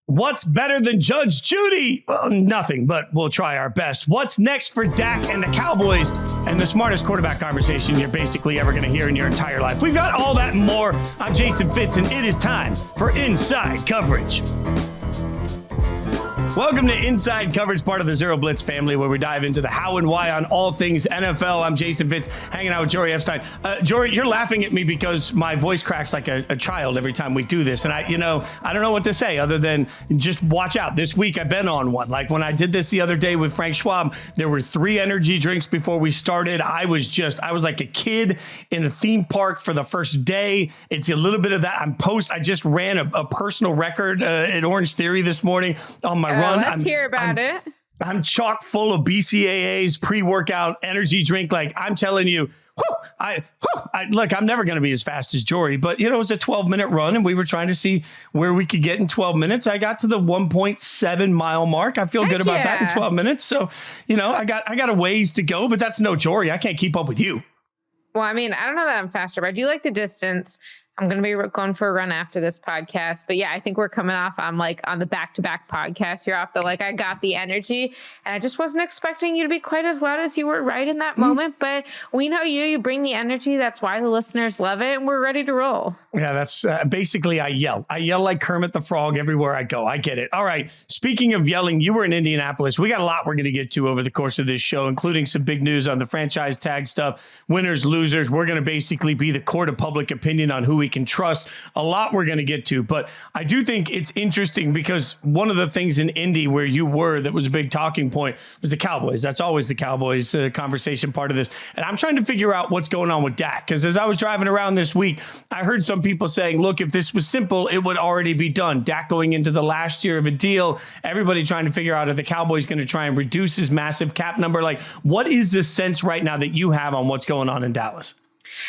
What's better than Judge Judy? Well, nothing, but we'll try our best. What's next for Dak and the Cowboys? And the smartest quarterback conversation you're basically ever going to hear in your entire life. We've got all that and more. I'm Jason Fitz, and it is time for Inside Coverage. Welcome to Inside Coverage, part of the Zero Blitz family, where we dive into the how and why on all things NFL. I'm Jason Fitz, hanging out with Jori Epstein. Jori, you're laughing at me because my voice cracks like a child every time we do this. And I don't know what to say other than just watch out. This week I've been on one. Like when I did this the other day with Frank Schwab, there were 3 energy drinks before we started. I was like a kid in a theme park for the first day. It's a little bit of that. I just ran a personal record at Orange Theory this morning on my run. Let's hear about it. I'm chock full of BCAAs, pre-workout energy drink. Like I'm telling you, look, I'm never going to be as fast as Jori, but it was a 12-minute run and we were trying to see where we could get in 12 minutes. I got to the 1.7 mile mark. I feel good about that in 12 minutes. So, I got a ways to go, but that's no Jori. I can't keep up with you. Well, I mean, I don't know that I'm faster, but I do like the distance. I'm going to be going for a run after this podcast. But yeah, I think we're coming off. I'm like on the back-to-back podcast. You're off the I got the energy. And I just wasn't expecting you to be quite as loud as you were right in that moment. But we know you bring the energy. That's why the listeners love it. And we're ready to roll. Yeah, that's basically I yell. I yell like Kermit the Frog everywhere I go. I get it. All right. Speaking of yelling, you were in Indianapolis. We got a lot we're going to get to over the course of this show, including some big news on the franchise tag stuff, winners, losers. We're going to basically be the court of public opinion on who we can trust. A lot we're going to get to, but I do think it's interesting because one of the things in Indy where you were that was a big talking point was the Cowboys. That's always the Cowboys conversation part of this. And I'm trying to figure out what's going on with Dak, because as I was driving around this week, I heard some people saying, look, if this was simple, it would already be done. Dak going into the last year of a deal, everybody trying to figure out if the Cowboys going to try and reduce his massive cap number. Like, what is the sense right now that you have on what's going on in Dallas?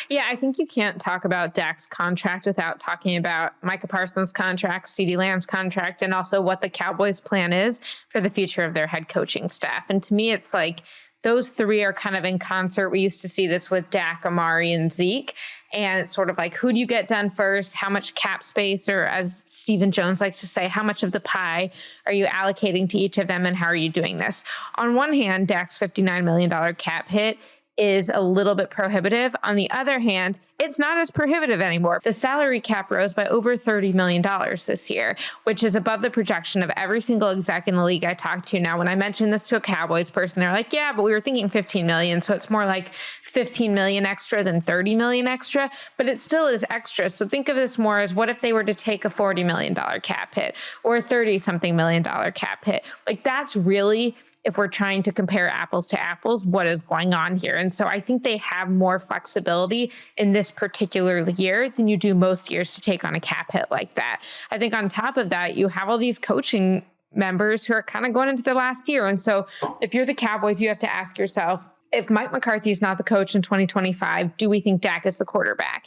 Yeah, I think you can't talk about Dak's contract without talking about Micah Parsons' contract, CeeDee Lamb's contract, and also what the Cowboys' plan is for the future of their head coaching staff. And to me, it's like those 3 are kind of in concert. We used to see this with Dak, Amari, and Zeke. And it's sort of like, who do you get done first? How much cap space, or as Stephen Jones likes to say, how much of the pie are you allocating to each of them, and how are you doing this? On one hand, Dak's $59 million cap hit is a little bit prohibitive. On the other hand, it's not as prohibitive anymore. The salary cap rose by over $30 million this year, which is above the projection of every single exec in the league I talked to. Now, when I mentioned this to a Cowboys person, they're like, yeah, but we were thinking 15 million. So it's more like 15 million extra than 30 million extra, but it still is extra. So think of this more as, what if they were to take a $40 million cap hit or a 30 something million dollar cap hit? Like, that's really, if we're trying to compare apples to apples, what is going on here. And so I think they have more flexibility in this particular year than you do most years to take on a cap hit like that. I think on top of that, you have all these coaching members who are kind of going into their last year. And so if you're the Cowboys, you have to ask yourself, if Mike McCarthy is not the coach in 2025, do we think Dak is the quarterback?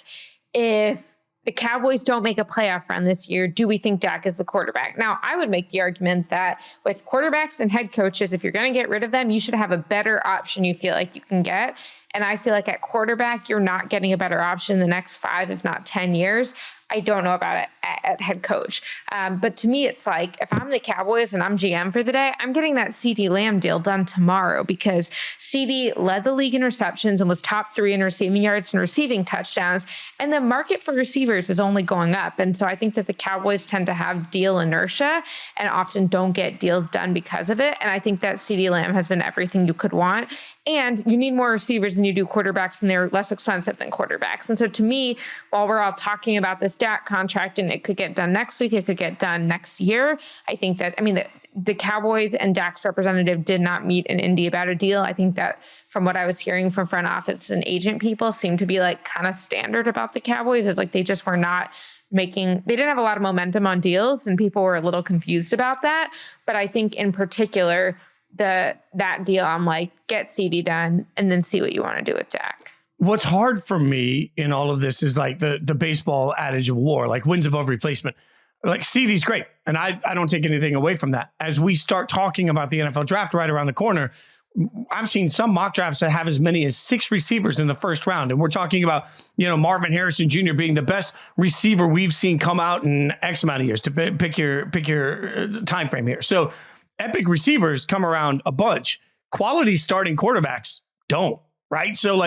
If the Cowboys don't make a playoff run this year, do we think Dak is the quarterback? Now, I would make the argument that with quarterbacks and head coaches, if you're going to get rid of them, you should have a better option you feel like you can get. And I feel like at quarterback, you're not getting a better option in the next 5, if not 10 years. I don't know about it at head coach. But to me, it's like, if I'm the Cowboys and I'm GM for the day, I'm getting that CeeDee Lamb deal done tomorrow, because CeeDee led the league in receptions and was top 3 in receiving yards and receiving touchdowns. And the market for receivers is only going up. And so I think that the Cowboys tend to have deal inertia and often don't get deals done because of it. And I think that CeeDee Lamb has been everything you could want. And you need more receivers than you do quarterbacks, and they're less expensive than quarterbacks. And so to me, while we're all talking about this Dak contract and it could get done next week, it could get done next year, I think that, the Cowboys and Dak's representative did not meet in Indy about a deal. I think that from what I was hearing from front office and agent people seemed to be like kind of standard about the Cowboys. It's like they just were not they didn't have a lot of momentum on deals, and people were a little confused about that. But I think in particular, that deal, I'm like, get CeeDee done and then see what you want to do with Dak. What's hard for me in all of this is like the baseball adage of WAR, like wins above replacement. Like CeeDee's great, and I don't take anything away from that. As we start talking about the NFL draft right around the corner, I've seen some mock drafts that have as many as 6 receivers in the first round. And we're talking about, Marvin Harrison Jr. being the best receiver we've seen come out in X amount of years, to pick your time frame here. So epic receivers come around a bunch. Quality starting quarterbacks don't, right? So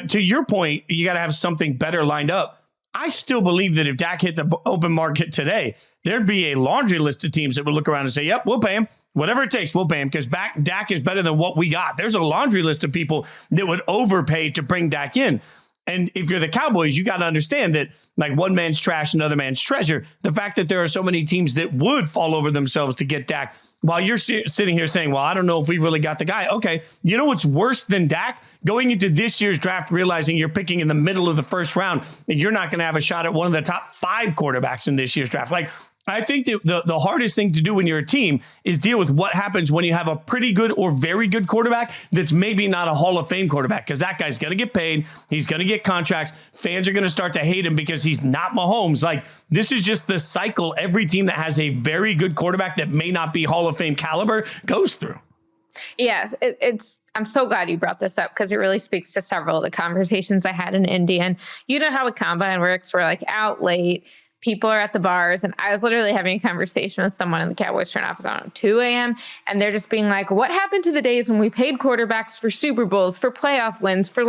to your point, you got to have something better lined up. I still believe that if Dak hit the open market today, there'd be a laundry list of teams that would look around and say, yep, we'll pay him. Whatever it takes, we'll pay him because Dak is better than what we got. There's a laundry list of people that would overpay to bring Dak in. And if you're the Cowboys, you got to understand that one man's trash, another man's treasure. The fact that there are so many teams that would fall over themselves to get Dak, while you're sitting here saying, well, I don't know if we really got the guy. Okay, you know what's worse than Dak? Going into this year's draft, realizing you're picking in the middle of the first round, and you're not going to have a shot at one of the top 5 quarterbacks in this year's draft. I think that the hardest thing to do when you're a team is deal with what happens when you have a pretty good or very good quarterback that's maybe not a Hall of Fame quarterback, because that guy's going to get paid. He's going to get contracts. Fans are going to start to hate him because he's not Mahomes. This is just the cycle every team that has a very good quarterback that may not be Hall of Fame caliber goes through. Yes, I'm so glad you brought this up because it really speaks to several of the conversations I had in Indy. And you know how the combine works. We're out late. People are at the bars, and I was literally having a conversation with someone in the Cowboys front office around 2 a.m., and they're just being like, what happened to the days when we paid quarterbacks for Super Bowls, for playoff wins, for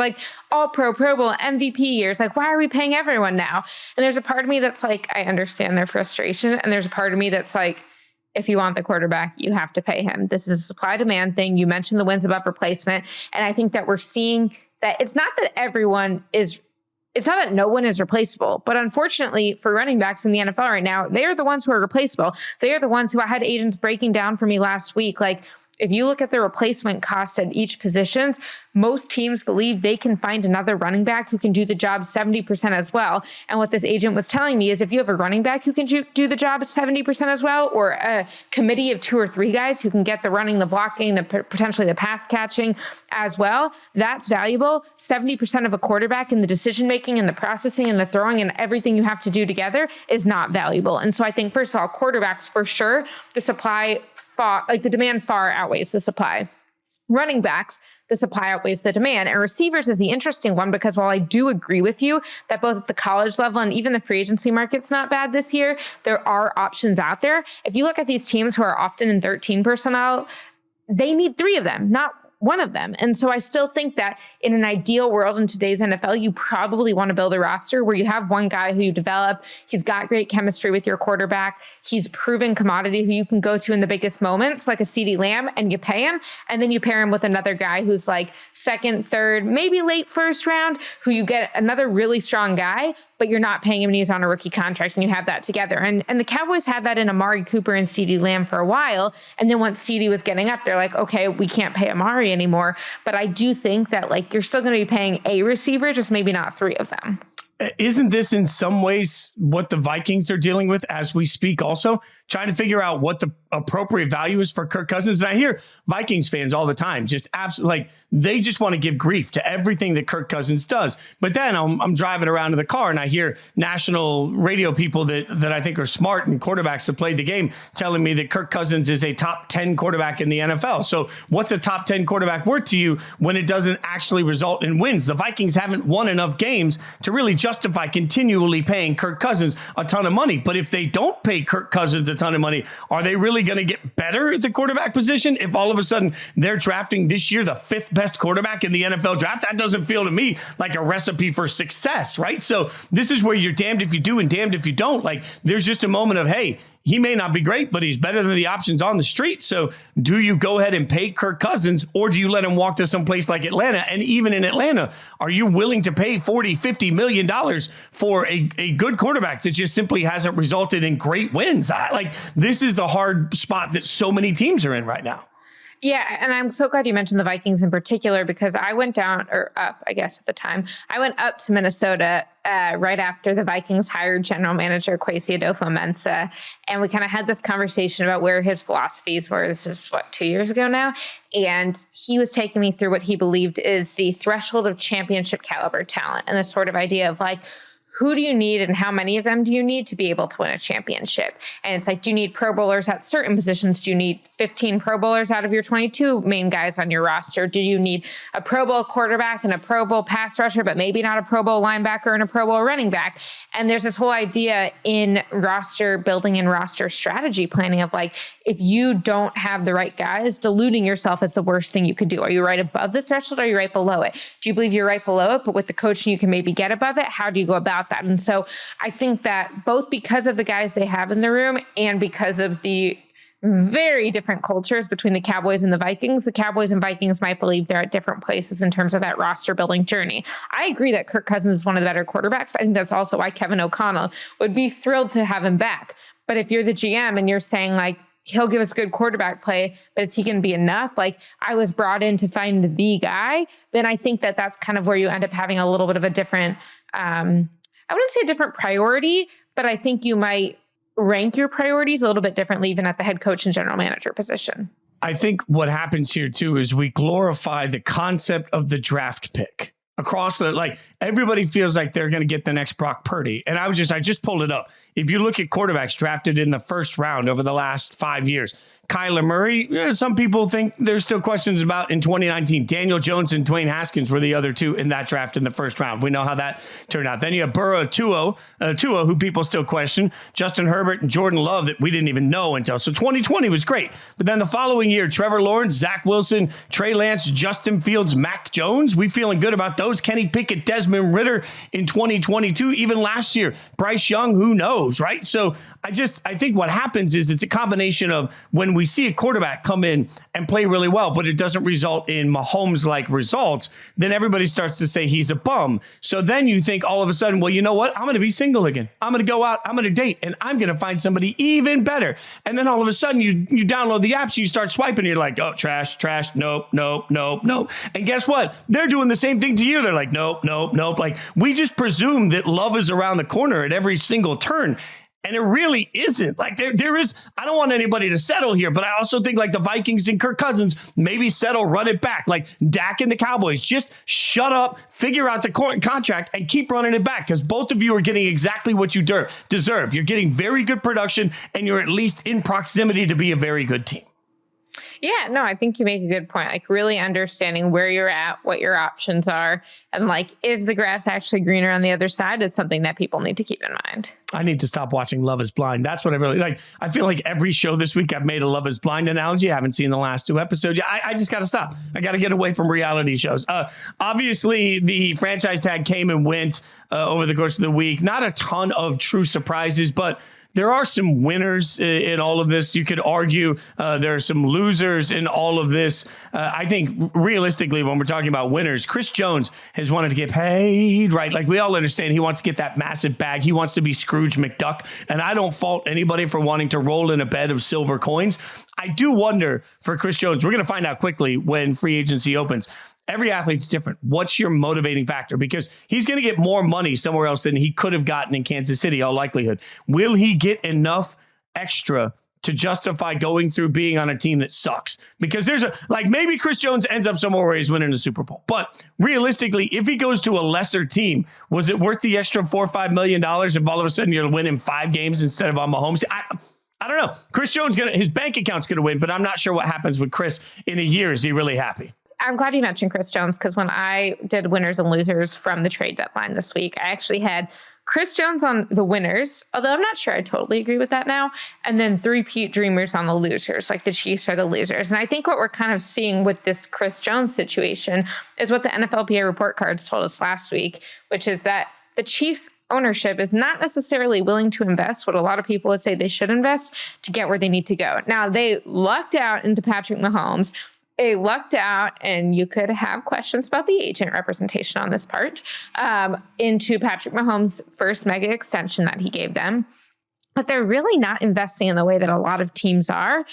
All-Pro, Pro Bowl, MVP years? Why are we paying everyone now? And there's a part of me that's I understand their frustration, and there's a part of me that's if you want the quarterback, you have to pay him. This is a supply-demand thing. You mentioned the wins above replacement, and I think that we're seeing that it's not that it's not that no one is replaceable, but unfortunately for running backs in the NFL right now, they are the ones who are replaceable. They are the ones who I had agents breaking down for me last week. If you look at the replacement cost at each positions, most teams believe they can find another running back who can do the job 70% as well. And what this agent was telling me is if you have a running back who can do the job 70% as well, or a committee of 2 or 3 guys who can get the running, the blocking, potentially the pass catching as well, that's valuable. 70% of a quarterback in the decision-making and the processing and the throwing and everything you have to do together is not valuable. And so I think, first of all, quarterbacks for sure, the demand far outweighs the supply. Running backs, the supply outweighs the demand. And receivers is the interesting one because while I do agree with you that both at the college level and even the free agency market's not bad this year, there are options out there. If you look at these teams who are often in 13 personnel, they need 3 of them, not one of them. And so I still think that in an ideal world in today's NFL, you probably want to build a roster where you have one guy who you develop. He's got great chemistry with your quarterback. He's proven commodity who you can go to in the biggest moments, like a CeeDee Lamb, and you pay him. And then you pair him with another guy who's second, third, maybe late first round, who you get another really strong guy, but you're not paying him and he's on a rookie contract, and you have that together. And the Cowboys had that in Amari Cooper and CeeDee Lamb for a while. And then once CeeDee was getting up, they're like, okay, we can't pay Amari anymore. But I do think that you're still going to be paying a receiver, just maybe not 3 of them. Isn't this in some ways what the Vikings are dealing with as we speak also? Trying to figure out what the appropriate value is for Kirk Cousins. And I hear Vikings fans all the time, just absolutely they just want to give grief to everything that Kirk Cousins does. But then I'm driving around in the car and I hear national radio people that I think are smart and quarterbacks that played the game telling me that Kirk Cousins is a top 10 quarterback in the NFL. So what's a top 10 quarterback worth to you when it doesn't actually result in wins? The Vikings haven't won enough games to really justify continually paying Kirk Cousins a ton of money. But if they don't pay Kirk Cousins a ton of money, are they really going to get better at the quarterback position if all of a sudden they're drafting this year the 5th best quarterback in the NFL draft? That doesn't feel to me like a recipe for success, right? So this is where you're damned if you do and damned if you don't. There's just a moment of, hey, he may not be great, but he's better than the options on the street. So do you go ahead and pay Kirk Cousins, or do you let him walk to some place like Atlanta? And even in Atlanta, are you willing to pay $40-50 million for a good quarterback that just simply hasn't resulted in great wins? This is the hard spot that so many teams are in right now. Yeah, and I'm so glad you mentioned the Vikings in particular, because I went down, or up, I guess at the time, I went up to Minnesota right after the Vikings hired general manager Kwesi Adolfo-Mensah, and we kind of had this conversation about where his philosophies were. This is, 2 years ago now? And he was taking me through what he believed is the threshold of championship caliber talent, and this sort of idea of who do you need and how many of them do you need to be able to win a championship? And it's like, do you need Pro Bowlers at certain positions? Do you need 15 Pro Bowlers out of your 22 main guys on your roster? Do you need a Pro Bowl quarterback and a Pro Bowl pass rusher, but maybe not a Pro Bowl linebacker and a Pro Bowl running back? And there's this whole idea in roster building and roster strategy planning of like, if you don't have the right guys, diluting yourself is the worst thing you could do. Are you right above the threshold or are you right below it? Do you believe you're right below it, but with the coaching you can maybe get above it? How do you go about that? And so I think that both because of the guys they have in the room and because of the very different cultures between the Cowboys and the Cowboys and Vikings might believe they're at different places in terms of that roster building journey. I agree that Kirk Cousins is one of the better quarterbacks. I think that's also why Kevin O'Connell would be thrilled to have him back. But if you're the GM and you're saying like, he'll give us good quarterback play, but is he going to be enough? Like, I was brought in to find the guy. Then I think that that's kind of where you end up having a little bit of a different, I wouldn't say a different priority, but I think you might rank your priorities a little bit differently even at the head coach and general manager position. I think what happens here too is we glorify the concept of the draft pick. Across the, like, everybody feels like they're going to get the next Brock Purdy. And I just pulled it up. If you look at quarterbacks drafted in the first round over the last 5 years, Kyler Murray, some people think there's still questions about in 2019. Daniel Jones and Dwayne Haskins were the other two in that draft in the first round. We know how that turned out. Then you have Burrow, Tua, who people still question, Justin Herbert and Jordan Love that we didn't even know until. So 2020 was great. But then the following year, Trevor Lawrence, Zach Wilson, Trey Lance, Justin Fields, Mac Jones. We feeling good about those. Kenny Pickett, Desmond Ridder in 2022. Even last year, Bryce Young, who knows, right? So I think what happens is it's a combination of when we see a quarterback come in and play really well, but it doesn't result in Mahomes-like results, then everybody starts to say he's a bum. So then you think all of a sudden, well, you know what? I'm going to be single again. I'm going to go out. I'm going to date, and I'm going to find somebody even better. And then all of a sudden you download the apps, you start swiping, you're like, oh, trash, nope. And guess what? They're doing the same thing to you. They're like, nope. Like, we just presume that love is around the corner at every single turn. And it really isn't. Like, there is, I don't want anybody to settle here, but I also think like the Vikings and Kirk Cousins maybe settle, run it back. Like Dak and the Cowboys, just shut up, figure out the contract and keep running it back, because both of you are getting exactly what you deserve. You're getting very good production and you're at least in proximity to be a very good team. Yeah, no, I think you make a good point. Like, really understanding where you're at, what your options are, and like, is the grass actually greener on the other side? Is something that people need to keep in mind. I need to stop watching Love is Blind. That's what I really like. I feel like every show this week I've made a Love is Blind analogy. I haven't seen the last 2 episodes. I just got to stop. I got to get away from reality shows. Obviously, the franchise tag came and went over the course of the week. Not a ton of true surprises, but there are some winners in all of this. You could argue there are some losers in all of this. I think realistically, when we're talking about winners, Chris Jones has wanted to get paid, right? Like, we all understand he wants to get that massive bag. He wants to be Scrooge McDuck. And I don't fault anybody for wanting to roll in a bed of silver coins. I do wonder for Chris Jones, we're going to find out quickly when free agency opens. Every athlete's different. What's your motivating factor? Because he's going to get more money somewhere else than he could have gotten in Kansas City, all likelihood. Will he get enough extra to justify going through being on a team that sucks? Because there's maybe Chris Jones ends up somewhere where he's winning a Super Bowl. But realistically, if he goes to a lesser team, was it worth the extra $4 or $5 million if all of a sudden you're winning 5 games instead of on Mahomes? I don't know. Chris Jones, his bank account's going to win, but I'm not sure what happens with Chris in a year. Is he really happy? I'm glad you mentioned Chris Jones, because when I did winners and losers from the trade deadline this week, I actually had Chris Jones on the winners, although I'm not sure I totally agree with that now, and then 3-peat dreamers on the losers, like the Chiefs are the losers. And I think what we're kind of seeing with this Chris Jones situation is what the NFLPA report cards told us last week, which is that the Chiefs ownership is not necessarily willing to invest what a lot of people would say they should invest to get where they need to go. Now, they lucked out into Patrick Mahomes. They lucked out, and you could have questions about the agent representation on this part, into Patrick Mahomes' first mega extension that he gave them. But they're really not investing in the way that a lot of teams are,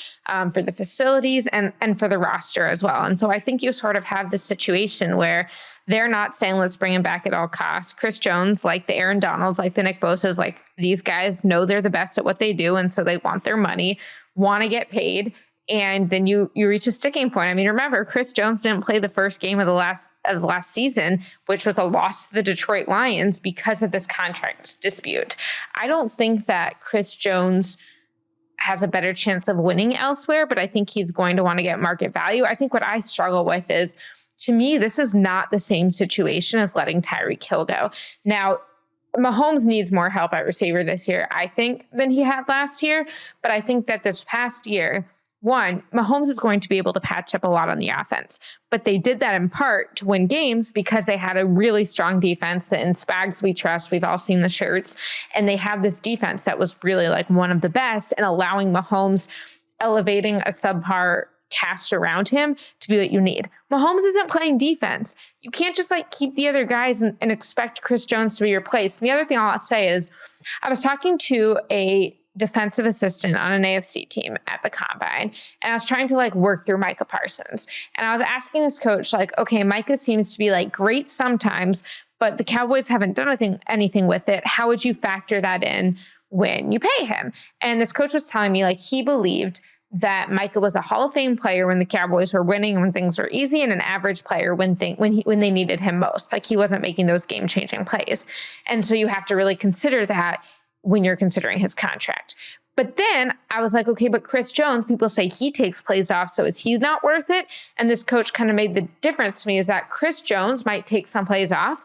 for the facilities and for the roster as well. And so I think you sort of have this situation where they're not saying, let's bring him back at all costs. Chris Jones, like the Aaron Donalds, like the Nick Bosa's, like, these guys know they're the best at what they do. And so they want their money, want to get paid. And then you reach a sticking point. I mean, remember, Chris Jones didn't play the first game of the last of last season, which was a loss to the Detroit Lions because of this contract dispute. I don't think that Chris Jones has a better chance of winning elsewhere, but I think he's going to want to get market value. I think what I struggle with is, to me, this is not the same situation as letting Tyreek Hill go. Now, Mahomes needs more help at receiver this year, I think, than he had last year. But I think that this past year, one, Mahomes is going to be able to patch up a lot on the offense. But they did that in part to win games because they had a really strong defense that in Spags we trust. We've all seen the shirts. And they have this defense that was really like one of the best, and allowing Mahomes, elevating a subpar cast around him to be what you need. Mahomes isn't playing defense. You can't just like keep the other guys and expect Chris Jones to be replaced. And the other thing I'll say is, I was talking to a defensive assistant on an AFC team at the combine, and I was trying to like work through Micah Parsons. And I was asking this coach, like, okay, Micah seems to be like great sometimes, but the Cowboys haven't done anything with it. How would you factor that in when you pay him? And this coach was telling me like he believed that Micah was a Hall of Fame player when the Cowboys were winning and when things were easy, and an average player when they needed him most. Like he wasn't making those game-changing plays. And so you have to really consider that when you're considering his contract. But then I was like, okay, but Chris Jones, people say he takes plays off, so is he not worth it? And this coach kind of made the difference to me, is that Chris Jones might take some plays off,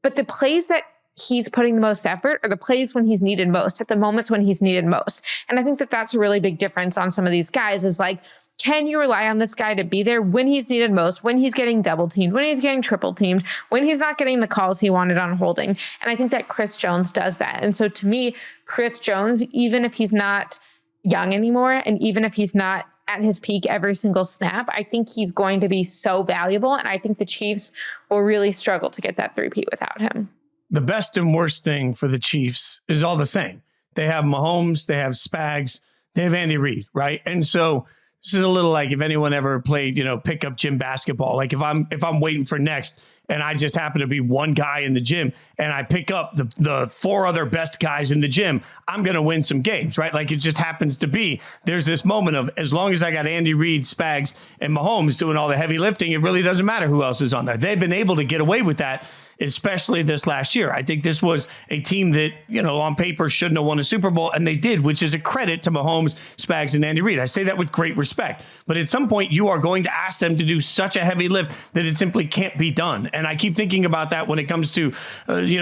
but the plays that he's putting the most effort are the plays when he's needed most, at the moments when he's needed most. And I think that that's a really big difference on some of these guys, is like, can you rely on this guy to be there when he's needed most, when he's getting double teamed, when he's getting triple teamed, when he's not getting the calls he wanted on holding? And I think that Chris Jones does that. And so to me, Chris Jones, even if he's not young anymore, and even if he's not at his peak every single snap, I think he's going to be so valuable. And I think the Chiefs will really struggle to get that three-peat without him. The best and worst thing for the Chiefs is all the same. They have Mahomes, they have Spags, they have Andy Reid, right? And so this is a little like if anyone ever played, pickup gym basketball. Like if I'm waiting for next and I just happen to be one guy in the gym and I pick up the four other best guys in the gym, I'm going to win some games, right? Like it just happens to be, there's this moment of, as long as I got Andy Reid, Spags, and Mahomes doing all the heavy lifting, it really doesn't matter who else is on there. They've been able to get away with that, especially this last year. I think this was a team that, on paper shouldn't have won a Super Bowl, and they did, which is a credit to Mahomes, Spags, and Andy Reid. I say that with great respect. But at some point, you are going to ask them to do such a heavy lift that it simply can't be done. And I keep thinking about that when it comes to,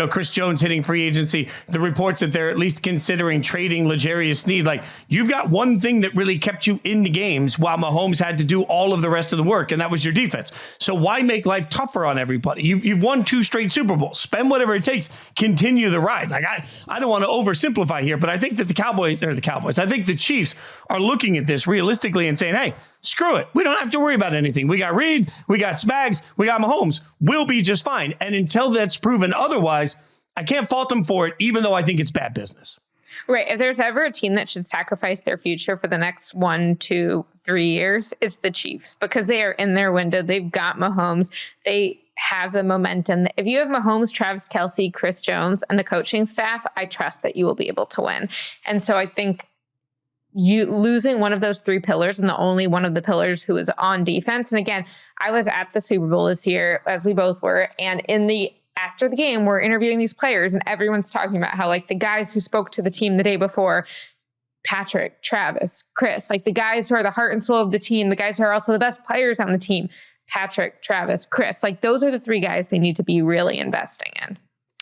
Chris Jones hitting free agency, the reports that they're at least considering trading L'Jarius Sneed. Like, you've got one thing that really kept you in the games while Mahomes had to do all of the rest of the work, and that was your defense. So why make life tougher on everybody? You've won 2 straight Super Bowls. Spend whatever it takes. Continue the ride. Like I don't want to oversimplify here, but I think that I think the Chiefs are looking at this realistically and saying, hey, screw it. We don't have to worry about anything. We got Reid, we got Spags, we got Mahomes. We'll be just fine. And until that's proven otherwise, I can't fault them for it, even though I think it's bad business. Right. If there's ever a team that should sacrifice their future for the next 1, 2, 3 years, it's the Chiefs, because they are in their window. They've got Mahomes. They have the momentum. If you have Mahomes, Travis Kelce, Chris Jones, and the coaching staff, I trust that you will be able to win. And so I think you losing one of those 3 pillars, and the only one of the pillars who is on defense. And again, I was at the Super Bowl this year, as we both were, and after the game, we're interviewing these players, and everyone's talking about how, like, the guys who spoke to the team the day before, Patrick, Travis, Chris, like the guys who are the heart and soul of the team, the guys who are also the best players on the team, Patrick, Travis, Chris, like those are the 3 guys they need to be really investing in.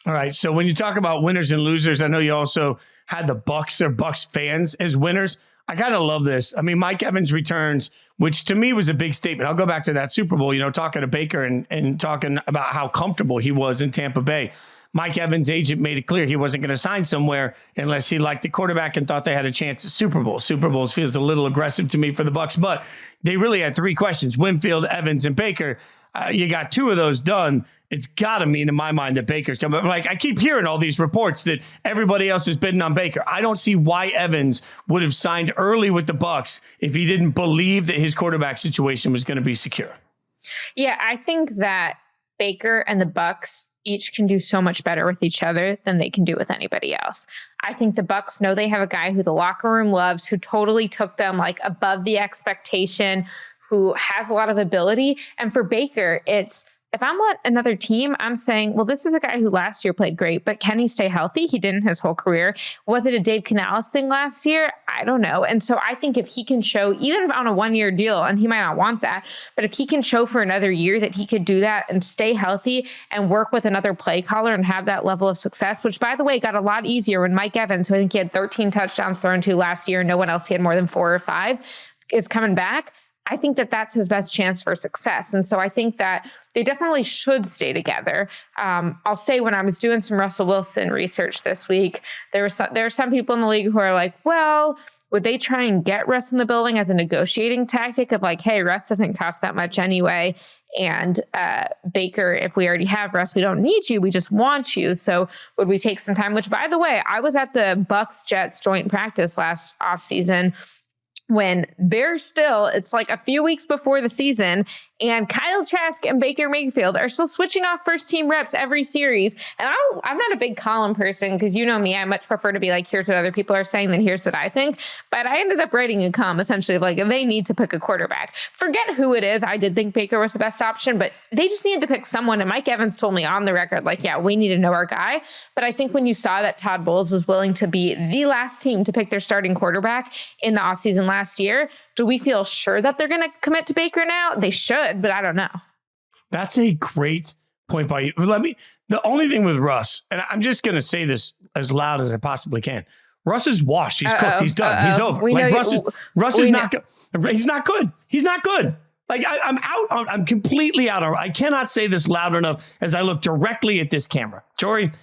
All right. So when you talk about winners and losers, I know you also had the Bucs or Bucs fans as winners. I kind of love this. I mean, Mike Evans returns, which to me was a big statement. I'll go back to that Super Bowl, talking to Baker and talking about how comfortable he was in Tampa Bay. Mike Evans' agent made it clear he wasn't going to sign somewhere unless he liked the quarterback and thought they had a chance at Super Bowl. Super Bowls feels a little aggressive to me for the Bucs, but they really had 3 questions: Winfield, Evans, and Baker. You got 2 of those done. It's got to mean in my mind that Baker's coming. Like, I keep hearing all these reports that everybody else is bidding on Baker. I don't see why Evans would have signed early with the Bucs if he didn't believe that his quarterback situation was going to be secure. Yeah, I think that Baker and the Bucs each can do so much better with each other than they can do with anybody else. I think the Bucs know they have a guy who the locker room loves, who totally took them like above the expectation, who has a lot of ability. And for Baker, it's if I'm with another team, I'm saying, well, this is a guy who last year played great, but can he stay healthy? He didn't his whole career. Was it a Dave Canales thing last year? I don't know. And so I think if he can show, even on a 1-year deal, and he might not want that, but if he can show for another year that he could do that and stay healthy and work with another play caller and have that level of success, which, by the way, got a lot easier when Mike Evans, who I think he had 13 touchdowns thrown to last year, no one else he had more than 4 or 5, is coming back. I think that that's his best chance for success. And so I think that they definitely should stay together. I'll say when I was doing some Russell Wilson research this week, there are some people in the league who are like, well, would they try and get Russ in the building as a negotiating tactic of like, hey, Russ doesn't cost that much anyway. And Baker, if we already have Russ, we don't need you. We just want you. So would we take some time? Which, by the way, I was at the Bucs-Jets joint practice last offseason when they're still, it's like a few weeks before the season, and Kyle Trask and Baker Mayfield are still switching off first team reps every series. And I'm not a big column person because you know me, I much prefer to be like, here's what other people are saying than here's what I think. But I ended up writing a column essentially of like, if they need to pick a quarterback, forget who it is. I did think Baker was the best option, but they just needed to pick someone. And Mike Evans told me on the record, like, yeah, we need to know our guy. But I think when you saw that Todd Bowles was willing to be the last team to pick their starting quarterback in the offseason last year, do we feel sure that they're going to commit to Baker now? They should, but I don't know. That's a great point by you. The only thing with Russ, and I'm just going to say this as loud as I possibly can. Russ is washed. He's cooked. He's done. He's over. Like Russ is not good. He's not good. He's not good. Like I'm out. I'm completely out. I cannot say this loud enough as I look directly at this camera. Jori,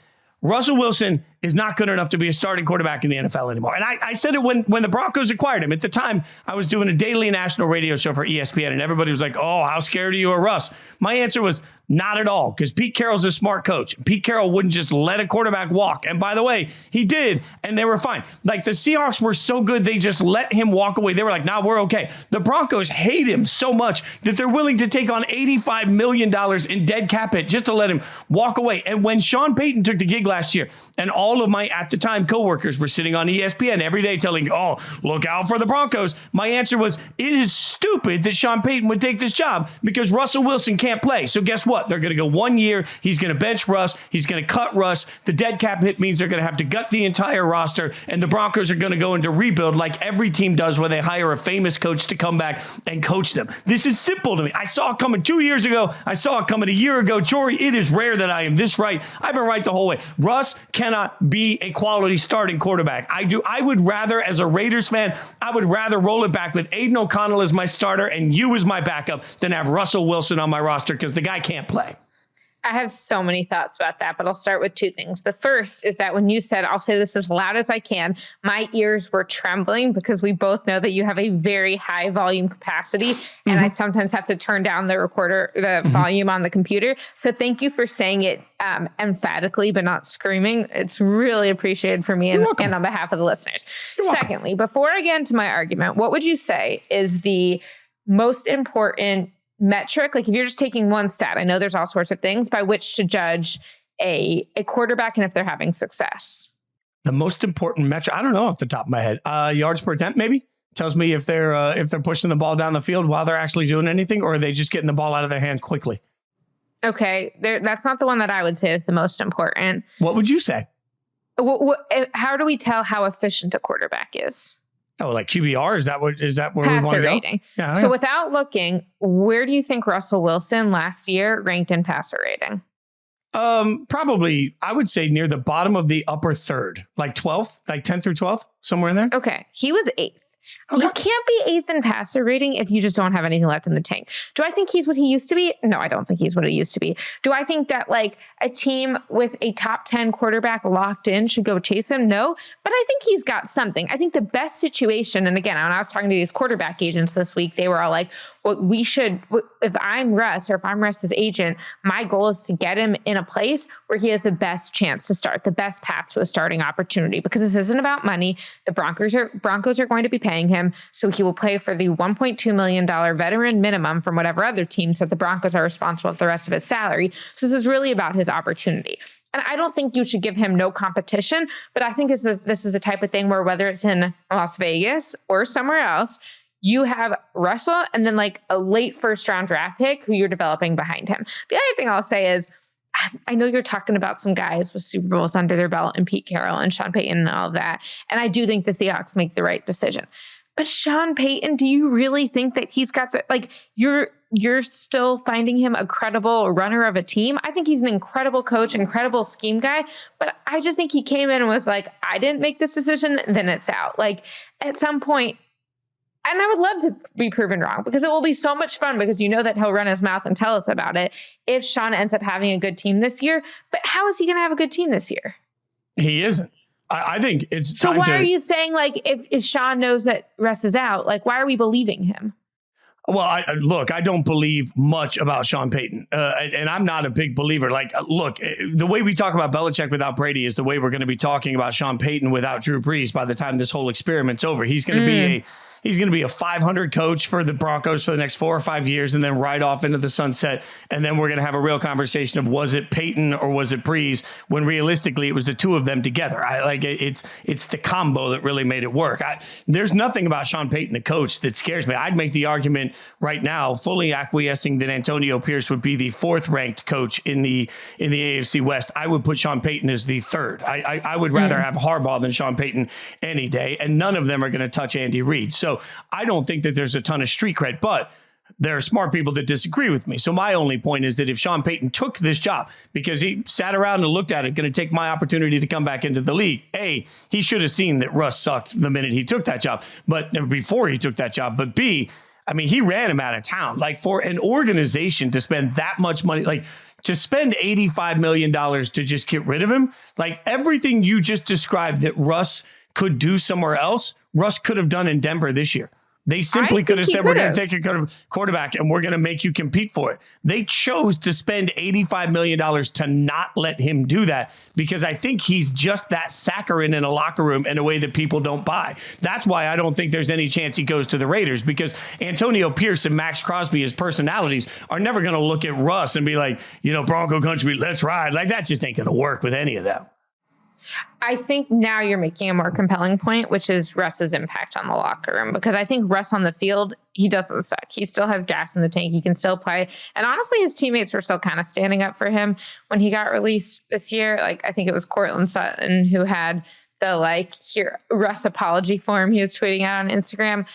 Russell Wilson is not good enough to be a starting quarterback in the NFL anymore. And I said it when the Broncos acquired him. At the time, I was doing a daily national radio show for ESPN, and everybody was like, oh, how scared are you of Russ? My answer was not at all, because Pete Carroll's a smart coach. Pete Carroll wouldn't just let a quarterback walk. And by the way, he did, and they were fine. Like the Seahawks were so good, they just let him walk away. They were like, nah, we're okay. The Broncos hate him so much that they're willing to take on $85 million in dead cap hit just to let him walk away. And when Sean Payton took the gig last year, and all of my, at the time, coworkers were sitting on ESPN every day telling, oh, look out for the Broncos. My answer was, it is stupid that Sean Payton would take this job because Russell Wilson can't play. So guess what? They're going to go 1 year. He's going to bench Russ. He's going to cut Russ. The dead cap hit means they're going to have to gut the entire roster, and the Broncos are going to go into rebuild like every team does when they hire a famous coach to come back and coach them. This is simple to me. I saw it coming 2 years ago. I saw it coming a year ago. Jori, it is rare that I am this right. I've been right the whole way. Russ cannot be a quality starting quarterback. I would rather, as a Raiders fan, I would rather roll it back with Aiden O'Connell as my starter and you as my backup than have Russell Wilson on my roster because the guy can't play. I have so many thoughts about that, but I'll start with two things. The first is that when you said, I'll say this as loud as I can, my ears were trembling because we both know that you have a very high volume capacity, and I sometimes have to turn down the volume on the computer. So thank you for saying it emphatically, but not screaming. It's really appreciated for me and on behalf of the listeners. Secondly, before I get into my argument, what would you say is the most important metric, like if you're just taking one stat, I know there's all sorts of things by which to judge a quarterback and if they're having success? The most important metric, I don't know off the top of my head, yards per attempt maybe tells me if they're pushing the ball down the field while they're actually doing anything, or are they just getting the ball out of their hands quickly? Okay, that's not the one that I would say is the most important. What would you say? How do we tell how efficient a quarterback is? Oh, like QBR? Is that where we want to go? Rating. Yeah, so without looking, where do you think Russell Wilson last year ranked in passer rating? Probably, I would say near the bottom of the upper third, like 12th, like 10th through 12th, somewhere in there. Okay. He was 8th. Okay. You can't be 8th in passer rating if you just don't have anything left in the tank. Do I think he's what he used to be? No, I don't think he's what he used to be. Do I think that like a team with a top 10 quarterback locked in should go chase him? No, but I think he's got something. I think the best situation, and again, when I was talking to these quarterback agents this week, they were all like, well, if I'm Russ or if I'm Russ's agent, my goal is to get him in a place where he has the best chance to start, the best path to a starting opportunity, because this isn't about money. The Broncos are going to be paying him, so he will play for the $1.2 million veteran minimum from whatever other teams that the Broncos are responsible for the rest of his salary. So this is really about his opportunity. And I don't think you should give him no competition, but I think this is the type of thing where whether it's in Las Vegas or somewhere else, you have Russell and then like a late first round draft pick who you're developing behind him. The other thing I'll say is, I know you're talking about some guys with Super Bowls under their belt and Pete Carroll and Sean Payton and all of that. And I do think the Seahawks make the right decision. But Sean Payton, do you really think that he's got the, like, you're still finding him a credible runner of a team? I think he's an incredible coach, incredible scheme guy. But I just think he came in and was like, I didn't make this decision, then it's out. Like at some point, and I would love to be proven wrong because it will be so much fun because you know that he'll run his mouth and tell us about it if Sean ends up having a good team this year. But how is he going to have a good team this year? He isn't. I think it's so. Time Why are you saying like if Sean knows that Russ is out, like why are we believing him? Well, I don't believe much about Sean Payton, and I'm not a big believer. Like, look, the way we talk about Belichick without Brady is the way we're going to be talking about Sean Payton without Drew Brees by the time this whole experiment's over. He's going to be a 500 coach for the Broncos for the next 4 or 5 years and then ride off into the sunset. And then we're going to have a real conversation of was it Payton or was it Brees, when realistically it was the two of them together. It's the combo that really made it work. There's nothing about Sean Payton, the coach, that scares me. I'd make the argument right now, fully acquiescing that Antonio Pierce would be the 4th ranked coach in the AFC West. I would put Sean Payton as the 3rd. I would rather have Harbaugh than Sean Payton any day. And none of them are going to touch Andy Reid. So I don't think that there's a ton of street cred, but there are smart people that disagree with me. So my only point is that if Sean Payton took this job because he sat around and looked at it, going to take my opportunity to come back into the league, A, he should have seen that Russ sucked the minute he took that job, but before he took that job. But B, I mean, he ran him out of town. Like, for an organization to spend that much money, like to spend $85 million to just get rid of him, like everything you just described that Russ could do somewhere else, Russ could have done in Denver this year. They simply could have said, we're going to take your quarterback and we're going to make you compete for it. They chose to spend $85 million to not let him do that because I think he's just that saccharine in a locker room in a way that people don't buy. That's why I don't think there's any chance he goes to the Raiders, because Antonio Pierce and Max Crosby, his personalities, are never going to look at Russ and be like, Bronco country, let's ride. Like, that just ain't going to work with any of them. I think now you're making a more compelling point, which is Russ's impact on the locker room. Because I think Russ on the field, he doesn't suck. He still has gas in the tank. He can still play. And honestly, his teammates were still kind of standing up for him when he got released this year. Like, I think it was Cortland Sutton who had the Russ apology form he was tweeting out on Instagram.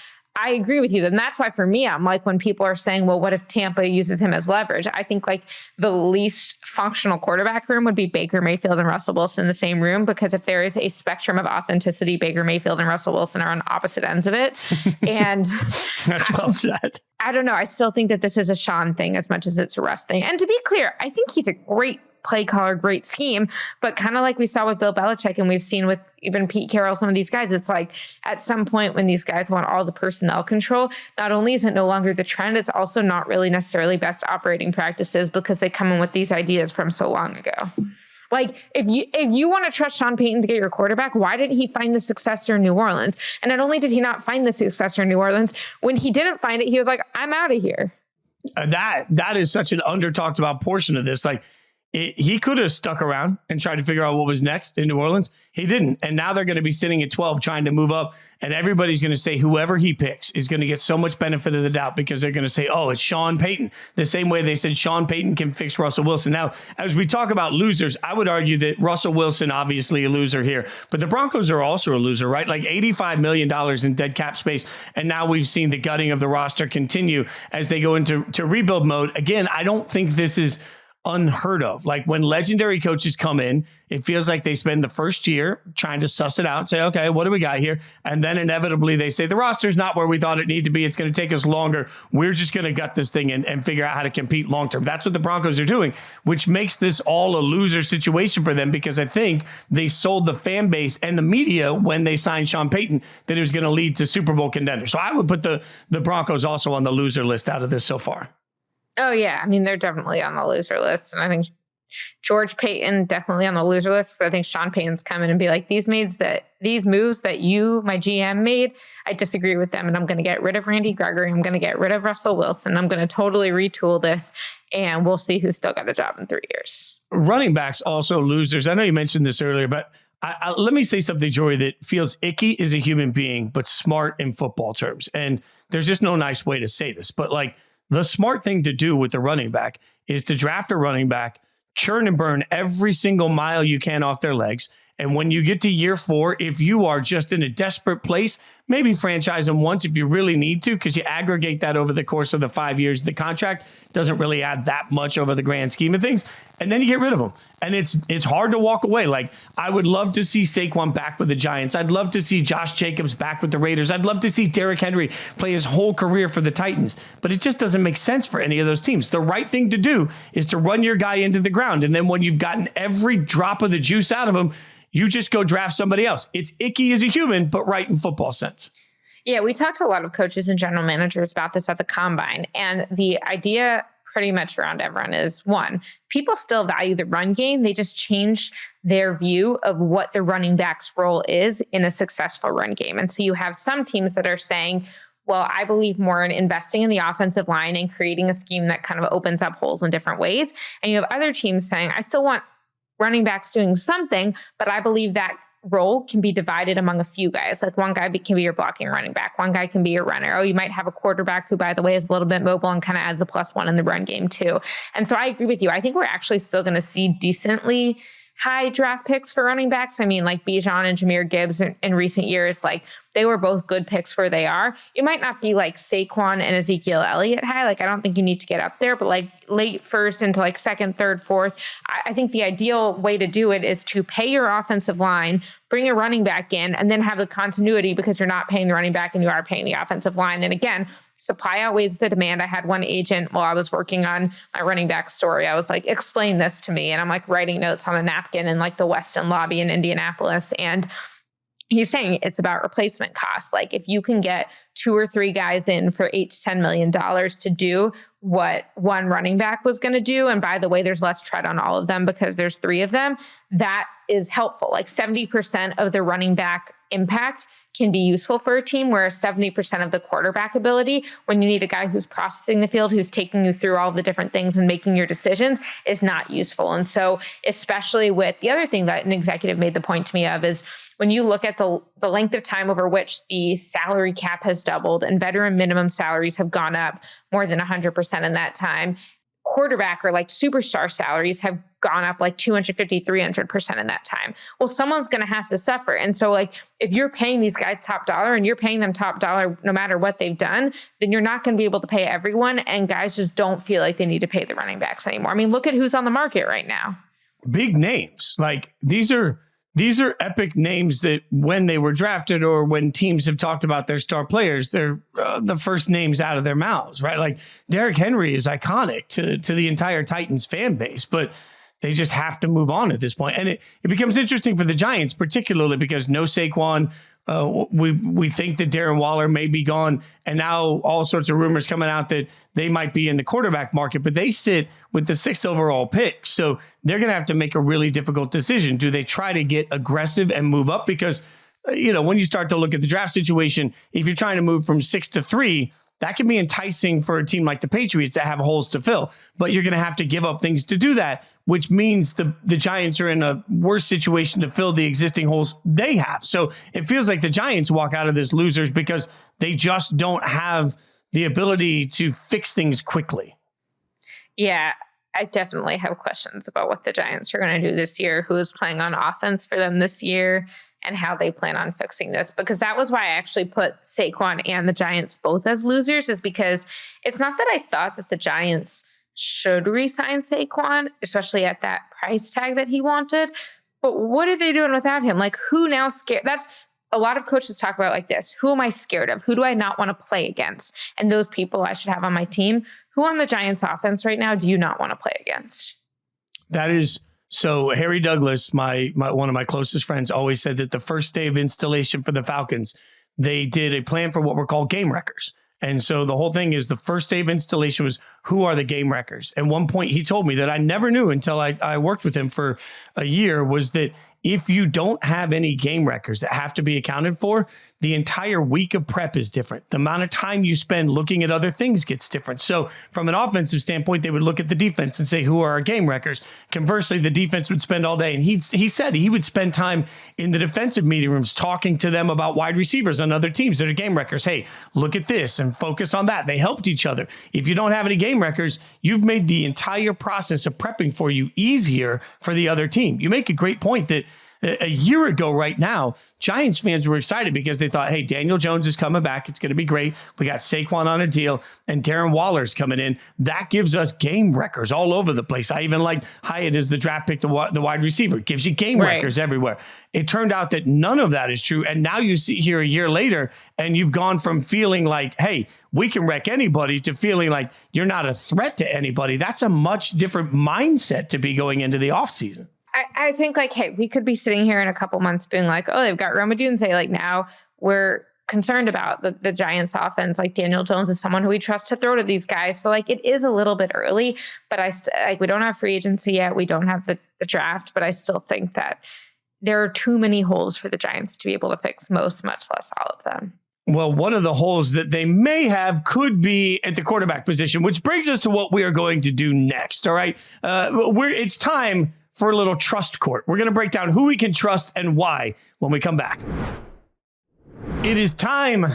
I agree with you. And that's why for me, I'm like, when people are saying, well, what if Tampa uses him as leverage? I think like the least functional quarterback room would be Baker Mayfield and Russell Wilson in the same room, because if there is a spectrum of authenticity, Baker Mayfield and Russell Wilson are on opposite ends of it. And that's well said. I don't know. I still think that this is a Sean thing as much as it's a Russ thing. And to be clear, I think he's a great play caller, great scheme, but kind of like we saw with Bill Belichick and we've seen with even Pete Carroll, some of these guys, it's like at some point when these guys want all the personnel control, not only is it no longer the trend, it's also not really necessarily best operating practices because they come in with these ideas from so long ago. Like, if you want to trust Sean Payton to get your quarterback, why didn't he find the successor in New Orleans? And not only did he not find the successor in New Orleans, when he didn't find it, he was like, I'm out of here. That is such an under talked about portion of this. Like, he could have stuck around and tried to figure out what was next in New Orleans. He didn't. And now they're going to be sitting at 12 trying to move up. And everybody's going to say whoever he picks is going to get so much benefit of the doubt because they're going to say, oh, it's Sean Payton. The same way they said Sean Payton can fix Russell Wilson. Now, as we talk about losers, I would argue that Russell Wilson, obviously a loser here. But the Broncos are also a loser, right? Like $85 million in dead cap space. And now we've seen the gutting of the roster continue as they go into rebuild mode. Again, I don't think this is unheard of. Like, when legendary coaches come in, it feels like they spend the first year trying to suss it out and say, okay, what do we got here? And then inevitably they say the roster's not where we thought it needed to be. It's going to take us longer. We're just going to gut this thing and figure out how to compete long term. That's what the Broncos are doing, which makes this all a loser situation for them, because I think they sold the fan base and the media when they signed Sean Payton that it was going to lead to Super Bowl contenders. So I would put the Broncos also on the loser list out of this so far. Oh, yeah. I mean, they're definitely on the loser list. And I think George Payton definitely on the loser list. So I think Sean Payton's coming and be like, these moves that you, my GM, made, I disagree with them. And I'm going to get rid of Randy Gregory. I'm going to get rid of Russell Wilson. I'm going to totally retool this. And we'll see who's still got a job in 3 years. Running backs also losers. I know you mentioned this earlier, but Let me say something, Jory, that feels icky as a human being, but smart in football terms. And there's just no nice way to say this, but like the smart thing to do with the running back is to draft a running back, churn and burn every single mile you can off their legs. And when you get to year 4, if you are just in a desperate place, maybe franchise them once if you really need to, because you aggregate that over the course of the 5 years. The contract doesn't really add that much over the grand scheme of things. And then you get rid of them. And it's hard to walk away. Like, I would love to see Saquon back with the Giants. I'd love to see Josh Jacobs back with the Raiders. I'd love to see Derrick Henry play his whole career for the Titans. But it just doesn't make sense for any of those teams. The right thing to do is to run your guy into the ground. And then when you've gotten every drop of the juice out of him, you just go draft somebody else. It's icky as a human, but right in football sense. Yeah, we talked to a lot of coaches and general managers about this at the Combine. And the idea pretty much around everyone is, one, people still value the run game. They just change their view of what the running back's role is in a successful run game. And so you have some teams that are saying, well, I believe more in investing in the offensive line and creating a scheme that kind of opens up holes in different ways. And you have other teams saying, I still want running backs doing something, but I believe that role can be divided among a few guys. Like one guy can be your blocking running back. One guy can be your runner. Oh, you might have a quarterback who, by the way, is a little bit mobile and kind of adds a +1 in the run game too. And so I agree with you. I think we're actually still going to see decently high draft picks for running backs. I mean, like Bijan and Jahmyr Gibbs in recent years, like they were both good picks where they are. You might not be like Saquon and Ezekiel Elliott high. Like, I don't think you need to get up there, but like late first into like second, third, fourth. I think the ideal way to do it is to pay your offensive line, bring a running back in, and then have the continuity because you're not paying the running back and you are paying the offensive line. And again, supply outweighs the demand. I had one agent while I was working on my running back story. I was like, explain this to me. And I'm like writing notes on a napkin in like the Westin lobby in Indianapolis. And he's saying it's about replacement costs. Like, if you can get 2 or 3 guys in for $8 to $10 million to do what one running back was going to do, and by the way, there's less tread on all of them because there's 3 of them, that is helpful. Like 70% of the running back impact can be useful for a team, whereas 70% of the quarterback ability, when you need a guy who's processing the field, who's taking you through all the different things and making your decisions, is not useful. And so, especially with the other thing that an executive made the point to me of is, when you look at the length of time over which the salary cap has doubled and veteran minimum salaries have gone up more than 100% in that time, quarterback or like superstar salaries have gone up like 250, 300% in that time. Well, someone's going to have to suffer. And so like, if you're paying these guys top dollar and you're paying them top dollar no matter what they've done, then you're not going to be able to pay everyone. And guys just don't feel like they need to pay the running backs anymore. I mean, look at who's on the market right now. Big names. Like, these are epic names that when they were drafted or when teams have talked about their star players, they're the first names out of their mouths, right? Like, Derrick Henry is iconic to the entire Titans fan base, but they just have to move on at this point. And it becomes interesting for the Giants, particularly because no Saquon. We think that Darren Waller may be gone, and now all sorts of rumors coming out that they might be in the quarterback market, but they sit with the 6th overall pick. So they're going to have to make a really difficult decision. Do they try to get aggressive and move up? Because, when you start to look at the draft situation, if you're trying to move from 6 to 3, that can be enticing for a team like the Patriots that have holes to fill, but you're going to have to give up things to do that, which means the Giants are in a worse situation to fill the existing holes they have. So it feels like the Giants walk out of this losers because they just don't have the ability to fix things quickly. Yeah, I definitely have questions about what the Giants are going to do this year, who is playing on offense for them this year, and how they plan on fixing this. Because that was why I actually put Saquon and the Giants both as losers, is because it's not that I thought that the Giants should re-sign Saquon, especially at that price tag that he wanted. But what are they doing without him? Like, who now scared? That's a lot of coaches talk about like this. Who am I scared of? Who do I not want to play against? And those people I should have on my team. Who on the Giants offense right now do you not want to play against? That is... So Harry Douglas, my one of my closest friends, always said that the first day of installation for the Falcons, they did a plan for what were called game wreckers. And so the whole thing is the first day of installation was, who are the game wreckers? At one point, he told me that I never knew until I worked with him for a year, was that if you don't have any game records that have to be accounted for, the entire week of prep is different. The amount of time you spend looking at other things gets different. So from an offensive standpoint, they would look at the defense and say, who are our game records? Conversely, the defense would spend all day. And he said he would spend time in the defensive meeting rooms talking to them about wide receivers on other teams that are game records. Hey, look at this and focus on that. They helped each other. If you don't have any game records, you've made the entire process of prepping for you easier for the other team. You make a great point that a year ago right now, Giants fans were excited because they thought, hey, Daniel Jones is coming back. It's going to be great. We got Saquon on a deal and Darren Waller's coming in. That gives us game records all over the place. I even liked Hyatt as the draft pick, the wide receiver. It gives you game records everywhere. It turned out that none of that is true. And now you see here a year later, and you've gone from feeling like, hey, we can wreck anybody to feeling like you're not a threat to anybody. That's a much different mindset to be going into the offseason. I think like, hey, we could be sitting here in a couple months being like, oh, they've got Roma Dunze. Like now we're concerned about the Giants offense. Like Daniel Jones is someone who we trust to throw to these guys. So like it is a little bit early, but we don't have free agency yet. We don't have the draft, but I still think that there are too many holes for the Giants to be able to fix much less all of them. Well, one of the holes that they may have could be at the quarterback position, which brings us to what we are going to do next. All right. It's time for a little trust court. We're going to break down who we can trust and why when we come back. It is time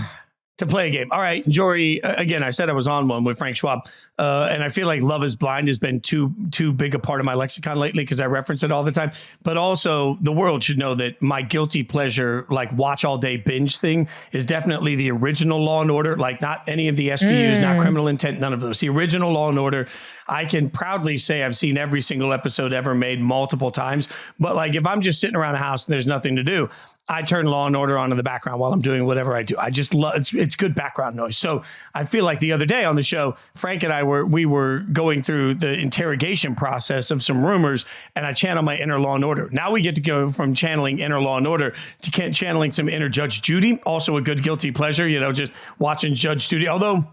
to play a game. All right, Jori, again, I said I was on one with Frank Schwab, and I feel like Love is Blind has been too big a part of my lexicon lately because I reference it all the time. But also, the world should know that my guilty pleasure, like watch all day binge thing, is definitely the original Law and Order, like not any of the SVUs, not Criminal Intent, none of those. The original Law and Order, I can proudly say I've seen every single episode ever made multiple times. But like if I'm just sitting around the house and there's nothing to do, I turn Law and Order on in the background while I'm doing whatever I do. I just love it's good background noise. So I feel like the other day on the show, Frank and I were going through the interrogation process of some rumors, and I channel my inner Law and Order. Now we get to go from channeling inner Law and Order to channeling some inner Judge Judy. Also a good guilty pleasure, just watching Judge Judy. Although,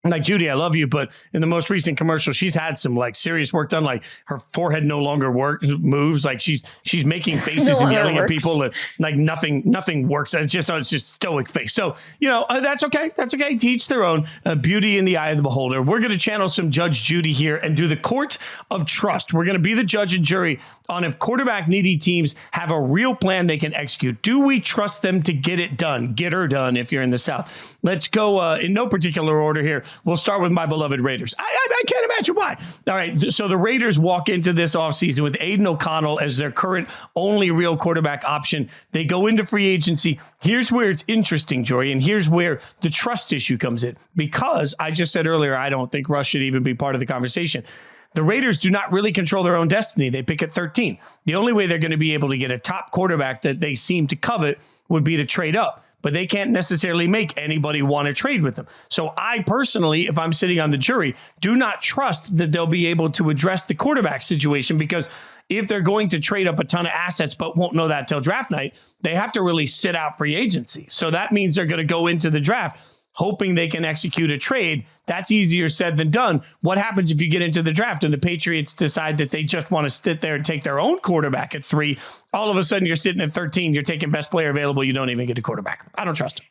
like, Judy, I love you, but in the most recent commercial, she's had some like serious work done. Like her forehead no longer moves. Like she's making faces and yelling at people. Like nothing works. It's just stoic face. So, that's okay. That's okay. To each their own. Beauty in the eye of the beholder. We're going to channel some Judge Judy here and do the court of trust. We're going to be the judge and jury on if quarterback needy teams have a real plan they can execute. Do we trust them to get it done? Get her done if you're in the South. Let's go in no particular order here. We'll start with my beloved Raiders. I can't imagine why. All right, so the Raiders walk into this offseason with Aiden O'Connell as their current only real quarterback option. They go into free agency. Here's where it's interesting, Jori, and here's where the trust issue comes in. Because I just said earlier, I don't think Russ should even be part of the conversation. The Raiders do not really control their own destiny. They pick at 13. The only way they're going to be able to get a top quarterback that they seem to covet would be to trade up. But they can't necessarily make anybody want to trade with them. So I personally, if I'm sitting on the jury, do not trust that they'll be able to address the quarterback situation, because if they're going to trade up a ton of assets but won't know that till draft night, they have to really sit out free agency. So that means they're going to go into the draft hoping they can execute a trade. That's easier said than done. What happens if you get into the draft and the Patriots decide that they just want to sit there and take their own quarterback at 3? All of a sudden, you're sitting at 13. You're taking best player available. You don't even get a quarterback. I don't trust him.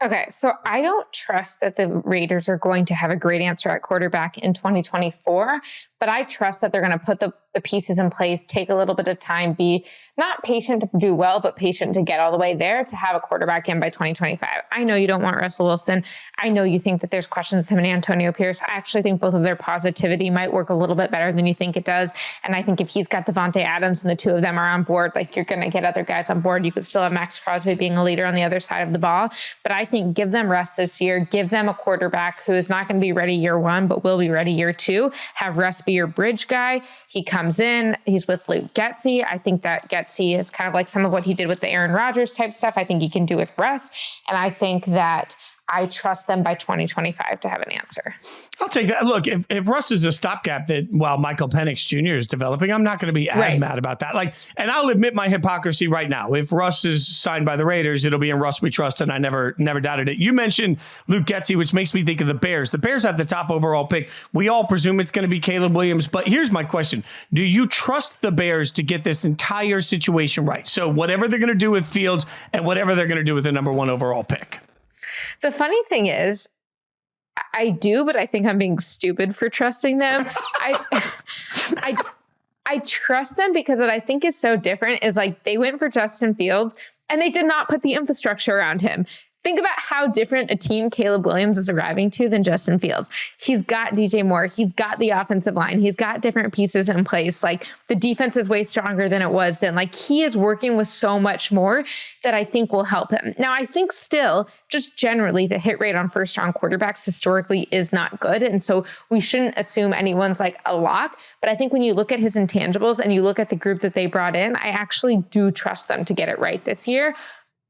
Okay, so I don't trust that the Raiders are going to have a great answer at quarterback in 2024, but I trust that they're going to put the pieces in place, take a little bit of time, be not patient to do well, but patient to get all the way there to have a quarterback in by 2025. I know you don't want Russell Wilson. I know you think that there's questions with him and Antonio Pierce. I actually think both of their positivity might work a little bit better than you think it does. And I think if he's got Devontae Adams and the two of them are on board, like you're going to get other guys on board. You could still have Max Crosby being a leader on the other side of the ball. But I think give them rest this year. Give them a quarterback who is not going to be ready year 1, but will be ready year 2. Have Russ be your bridge guy. He comes in. He's with Luke Getsy. I think that Getsy is kind of like some of what he did with the Aaron Rodgers type stuff. I think he can do with Russ. And I think that I trust them by 2025 to have an answer. I'll take that. Look, if Russ is a stopgap that while Michael Penix Jr. is developing, I'm not going to be as mad about that. And I'll admit my hypocrisy right now. If Russ is signed by the Raiders, it'll be in Russ we trust, and I never doubted it. You mentioned Luke Getsy, which makes me think of the Bears. The Bears have the top overall pick. We all presume it's going to be Caleb Williams, but here's my question. Do you trust the Bears to get this entire situation right? So whatever they're going to do with Fields and whatever they're going to do with the number 1 overall pick. The funny thing is, I do, but I think I'm being stupid for trusting them. I trust them because what I think is so different is like they went for Justin Fields and they did not put the infrastructure around him. Think about how different a team Caleb Williams is arriving to than Justin Fields. He's got DJ Moore. He's got the offensive line. He's got different pieces in place. Like the defense is way stronger than it was then. Like he is working with so much more that I think will help him. Now, I think still, just generally, the hit rate on first-round quarterbacks historically is not good. And so we shouldn't assume anyone's like a lock. But I think when you look at his intangibles and you look at the group that they brought in, I actually do trust them to get it right this year.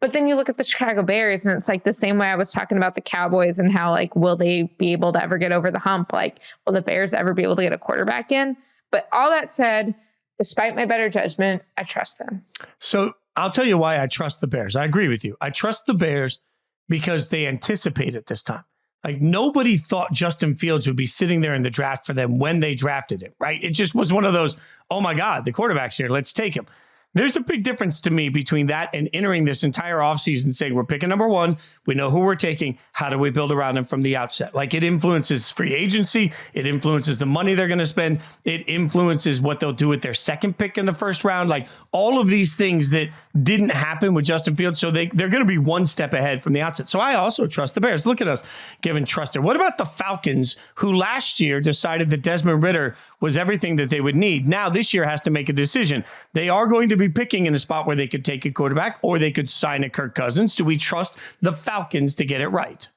But then you look at the Chicago Bears and it's like the same way I was talking about the Cowboys and how like, will they be able to ever get over the hump? Like, will the Bears ever be able to get a quarterback in? But all that said, despite my better judgment, I trust them. So I'll tell you why I trust the Bears. I agree with you. I trust the Bears because they anticipate it this time. Like nobody thought Justin Fields would be sitting there in the draft for them when they drafted him, right? It just was one of those, oh my God, the quarterback's here, let's take him. There's a big difference to me between that and entering this entire offseason saying we're picking number 1. We know who we're taking. How do we build around him from the outset? Like it influences free agency. It influences the money they're going to spend. It influences what they'll do with their second pick in the first round. Like all of these things that didn't happen with Justin Fields. So they're going to be one step ahead from the outset. So I also trust the Bears. Look at us giving trust there. What about the Falcons, who last year decided that Desmond Ridder was everything that they would need? Now this year has to make a decision. They are going to be picking in a spot where they could take a quarterback or they could sign a Kirk Cousins. Do we trust the Falcons to get it right?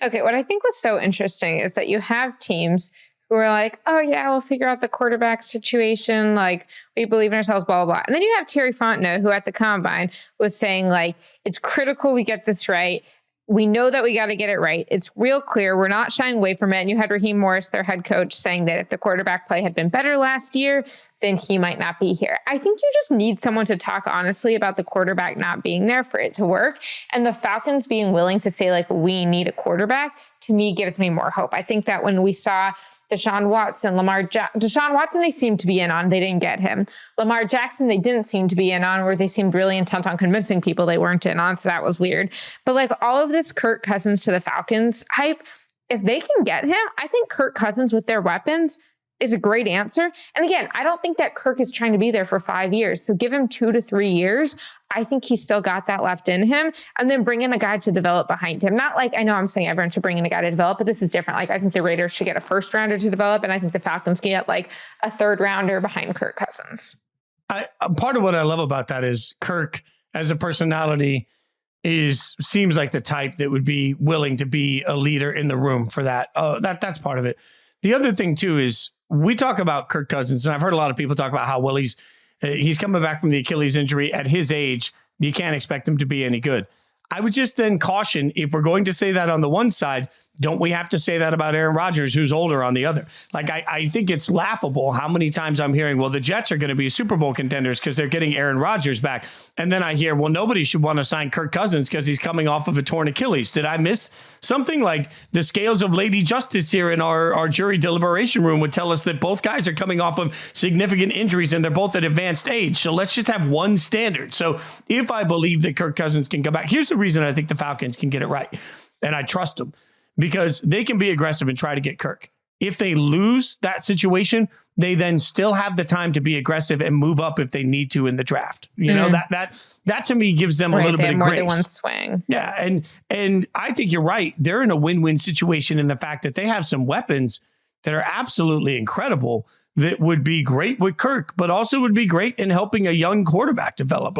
Okay, what I think was so interesting is that you have teams who are like, oh yeah, we'll figure out the quarterback situation. Like we believe in ourselves, blah, blah, blah. And then you have Terry Fontenot, who at the Combine was saying like, it's critical we get this right. We know that we got to get it right. It's real clear. We're not shying away from it. And you had Raheem Morris, their head coach, saying that if the quarterback play had been better last year, then he might not be here. I think you just need someone to talk honestly about the quarterback not being there for it to work. And the Falcons being willing to say, like, we need a quarterback, to me, gives me more hope. I think that when we saw Deshaun Watson, Deshaun Watson, they seemed to be in on. They didn't get him. Lamar Jackson, they didn't seem to be in on, or they seemed really intent on convincing people they weren't in on. So that was weird. But like all of this Kirk Cousins to the Falcons hype, if they can get him, I think Kirk Cousins with their weapons is a great answer. And again, I don't think that Kirk is trying to be there for 5 years. So give him 2 to 3 years. I think he's still got that left in him. And then bring in a guy to develop behind him. Not like, I know I'm saying everyone should bring in a guy to develop, but this is different. Like I think the Raiders should get a first rounder to develop. And I think the Falcons can get like a third rounder behind Kirk Cousins. Part of what I love about that is Kirk as a personality seems like the type that would be willing to be a leader in the room for that. That's part of it. The other thing too is we talk about Kirk Cousins, and I've heard a lot of people talk about how well he's coming back from the Achilles injury at his age. You can't expect him to be any good. I would just then caution, if we're going to say that on the one side, don't we have to say that about Aaron Rodgers, who's older on the other? Like, I think it's laughable how many times I'm hearing, well, the Jets are going to be Super Bowl contenders because they're getting Aaron Rodgers back. And then I hear, well, nobody should want to sign Kirk Cousins because he's coming off of a torn Achilles. Did I miss something? Like the scales of Lady Justice here in our jury deliberation room would tell us that both guys are coming off of significant injuries and they're both at advanced age. So let's just have one standard. So if I believe that Kirk Cousins can come back, here's the reason I think the Falcons can get it right. And I trust them. Because they can be aggressive and try to get Kirk. If they lose that situation, they then still have the time to be aggressive and move up if they need to in the draft. You know, that to me gives them a little bit of grace. More than one swing. Yeah, and I think you're right. They're in a win-win situation in the fact that they have some weapons that are absolutely incredible that would be great with Kirk, but also would be great in helping a young quarterback develop.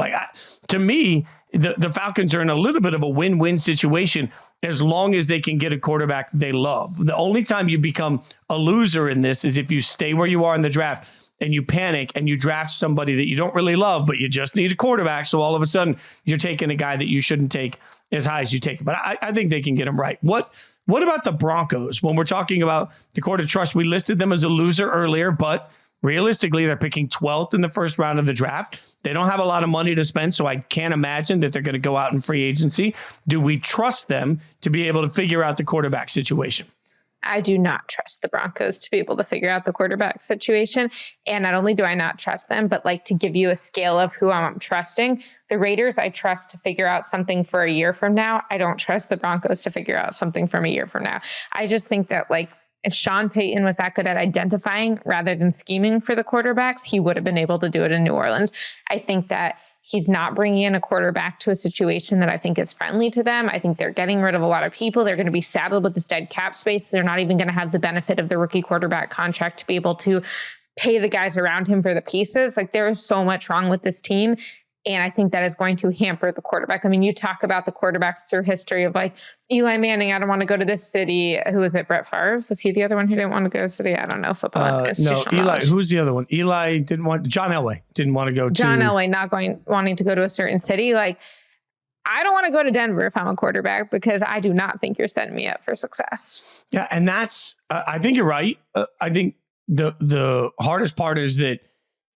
To me, the Falcons are in a little bit of a win-win situation as long as they can get a quarterback they love. The only time you become a loser in this is if you stay where you are in the draft and you panic and you draft somebody that you don't really love, but you just need a quarterback. So all of a sudden you're taking a guy that you shouldn't take as high as you take. But I think they can get him right. What about the Broncos? When we're talking about the court of trust, we listed them as a loser earlier, but realistically, they're picking 12th in the first round of the draft. They don't have a lot of money to spend, so I can't imagine that they're going to go out in free agency. Do we trust them to be able to figure out the quarterback situation? I do not trust the Broncos to be able to figure out the quarterback situation. And not only do I not trust them, but like to give you a scale of who I'm trusting, the Raiders I trust to figure out something for a year from now. I don't trust the Broncos to figure out something from a year from now. I just think that if Sean Payton was that good at identifying rather than scheming for the quarterbacks, he would have been able to do it in New Orleans. I think that he's not bringing in a quarterback to a situation that I think is friendly to them. I think they're getting rid of a lot of people. They're going to be saddled with this dead cap space. They're not even going to have the benefit of the rookie quarterback contract to be able to pay the guys around him for the pieces. There is so much wrong with this team. And I think that is going to hamper the quarterback. I mean, you talk about the quarterbacks through history of Eli Manning, I don't want to go to this city. Who was it? Brett Favre? Was he the other one who didn't want to go to the city? I don't know. Football. No, Eli. Who's the other one? Eli didn't want. John Elway didn't want to go to. John Elway wanting to go to a certain city. I don't want to go to Denver if I'm a quarterback because I do not think you're setting me up for success. Yeah, and that's. I think you're right. I think the hardest part is that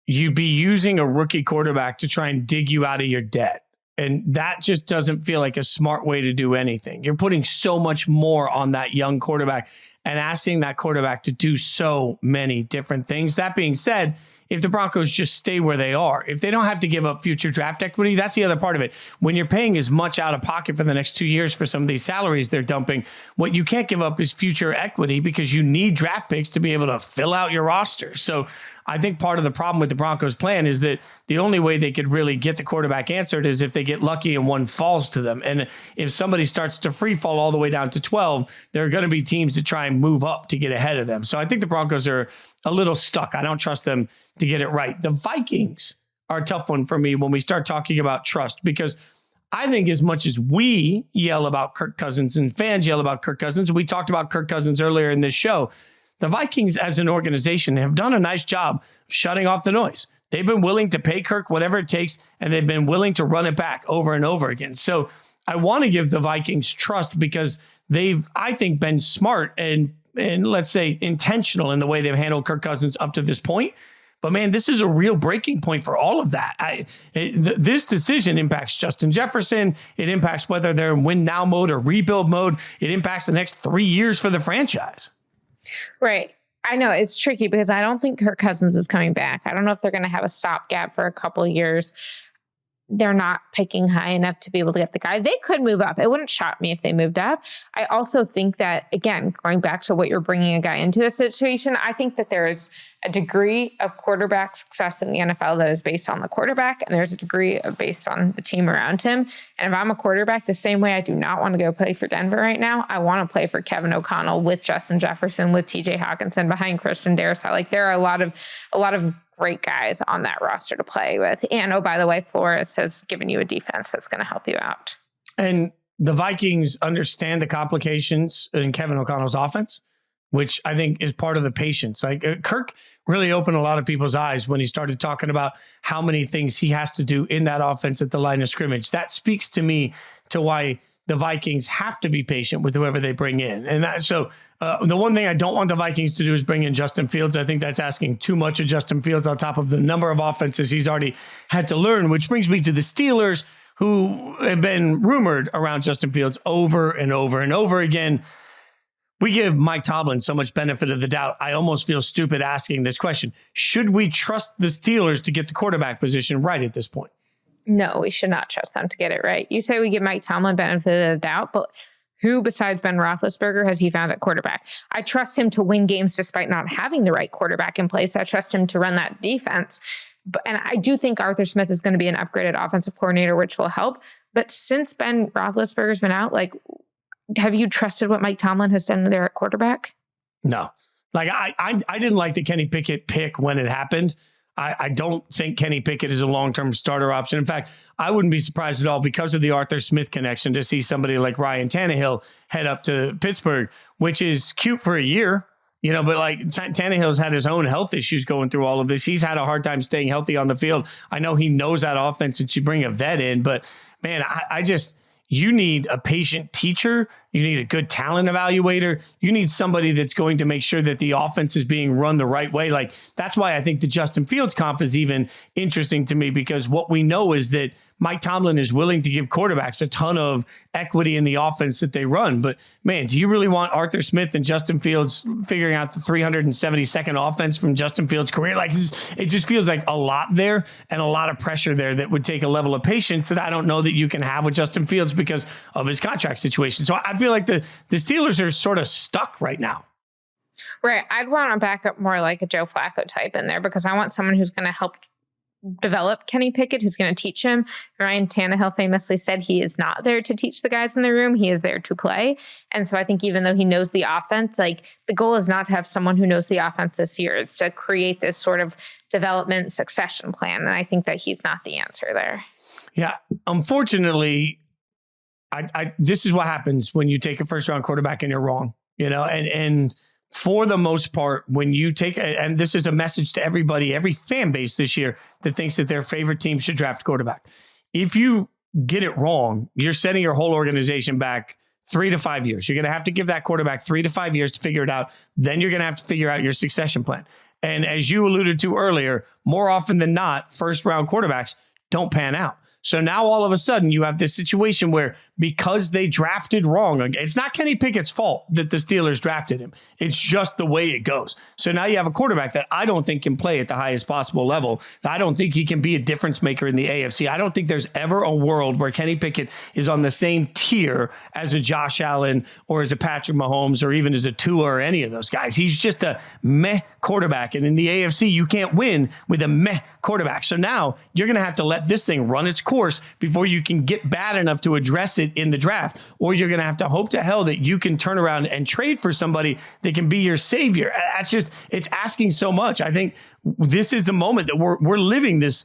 you'd be using a rookie quarterback to try and dig you out of your debt. And that just doesn't feel like a smart way to do anything. You're putting so much more on that young quarterback and asking that quarterback to do so many different things. That being said, if the Broncos just stay where they are, if they don't have to give up future draft equity, that's the other part of it. When you're paying as much out of pocket for the next 2 years for some of these salaries they're dumping, what you can't give up is future equity because you need draft picks to be able to fill out your roster. So I think part of the problem with the Broncos plan is that the only way they could really get the quarterback answered is if they get lucky and one falls to them. And if somebody starts to free fall all the way down to 12, there are going to be teams that try and move up to get ahead of them. So I think the Broncos are a little stuck. I don't trust them to get it right. The Vikings are a tough one for me when we start talking about trust, because I think as much as we yell about Kirk Cousins and fans yell about Kirk Cousins, we talked about Kirk Cousins earlier in this show, the Vikings as an organization have done a nice job of shutting off the noise. They've been willing to pay Kirk whatever it takes, and they've been willing to run it back over and over again. So I want to give the Vikings trust because they've, I think, been smart and let's say intentional in the way they've handled Kirk Cousins up to this point. But man, this is a real breaking point for all of that. This decision impacts Justin Jefferson. It impacts whether they're in win now mode or rebuild mode. It impacts the next 3 years for the franchise. Right. I know it's tricky because I don't think Kirk Cousins is coming back. I don't know if they're going to have a stopgap for a couple of years. They're not picking high enough to be able to get the guy. They could move up. It wouldn't shock me if they moved up. I also think that, again, going back to what you're bringing a guy into this situation, I think that there is a degree of quarterback success in the NFL that is based on the quarterback, and there's a degree of based on the team around him. And if I'm a quarterback, the same way I do not want to go play for Denver right now, I want to play for Kevin O'Connell with Justin Jefferson, with TJ Hawkinson behind Christian Darrisaw. There are a lot of great guys on that roster to play with. And oh, by the way, Flores has given you a defense that's going to help you out. And the Vikings understand the complications in Kevin O'Connell's offense, which I think is part of the patience. Kirk really opened a lot of people's eyes when he started talking about how many things he has to do in that offense at the line of scrimmage. That speaks to me to why the Vikings have to be patient with whoever they bring in. And the one thing I don't want the Vikings to do is bring in Justin Fields. I think that's asking too much of Justin Fields on top of the number of offenses he's already had to learn, which brings me to the Steelers, who have been rumored around Justin Fields over and over and over again. We give Mike Tomlin so much benefit of the doubt. I almost feel stupid asking this question. Should we trust the Steelers to get the quarterback position right at this point? No, we should not trust them to get it right. You say we give Mike Tomlin benefit of the doubt, but who besides Ben Roethlisberger has he found at quarterback? I trust him to win games despite not having the right quarterback in place. I trust him to run that defense. And I do think Arthur Smith is going to be an upgraded offensive coordinator, which will help. But since Ben Roethlisberger's been out, have you trusted what Mike Tomlin has done there at quarterback? No. Like I didn't like the Kenny Pickett pick when it happened. I don't think Kenny Pickett is a long-term starter option. In fact, I wouldn't be surprised at all because of the Arthur Smith connection to see somebody like Ryan Tannehill head up to Pittsburgh, which is cute for a year, but like Tannehill's had his own health issues going through all of this. He's had a hard time staying healthy on the field. I know he knows that offense and should bring a vet in, but man, you need a patient teacher. You need a good talent evaluator. You need somebody that's going to make sure that the offense is being run the right way. Like, that's why I think the Justin Fields comp is even interesting to me, because what we know is that Mike Tomlin is willing to give quarterbacks a ton of equity in the offense that they run. But man, do you really want Arthur Smith and Justin Fields figuring out the 372nd offense from Justin Fields' career? Like, it just feels like a lot there and a lot of pressure there that would take a level of patience that I don't know that you can have with Justin Fields because of his contract situation. So I feel like the Steelers are sort of stuck right now. Right. I'd want to back up more like a Joe Flacco type in there, because I want someone who's going to help develop Kenny Pickett, who's going to teach him. Ryan Tannehill famously said he is not there to teach the guys in the room. He is there to play. And so I think even though he knows the offense, like, the goal is not to have someone who knows the offense this year. It's to create this sort of development succession plan. And I think that he's not the answer there. Yeah. Unfortunately, this is what happens when you take a first round quarterback and you're wrong, and for the most part, when you take, and this is a message to everybody, every fan base this year that thinks that their favorite team should draft a quarterback. If you get it wrong, you're setting your whole organization back 3 to 5 years. You're going to have to give that quarterback 3 to 5 years to figure it out. Then you're going to have to figure out your succession plan. And as you alluded to earlier, more often than not, first round quarterbacks don't pan out. So now all of a sudden you have this situation where, because they drafted wrong, it's not Kenny Pickett's fault that the Steelers drafted him. It's just the way it goes. So now you have a quarterback that I don't think can play at the highest possible level. I don't think he can be a difference maker in the AFC. I don't think there's ever a world where Kenny Pickett is on the same tier as a Josh Allen or as a Patrick Mahomes or even as a Tua or any of those guys. He's just a meh quarterback. And in the AFC, you can't win with a meh quarterback. So now you're going to have to let this thing run its course before you can get bad enough to address it in the draft, or you're going to have to hope to hell that you can turn around and trade for somebody that can be your savior. It's asking so much. I think this is the moment that we're living this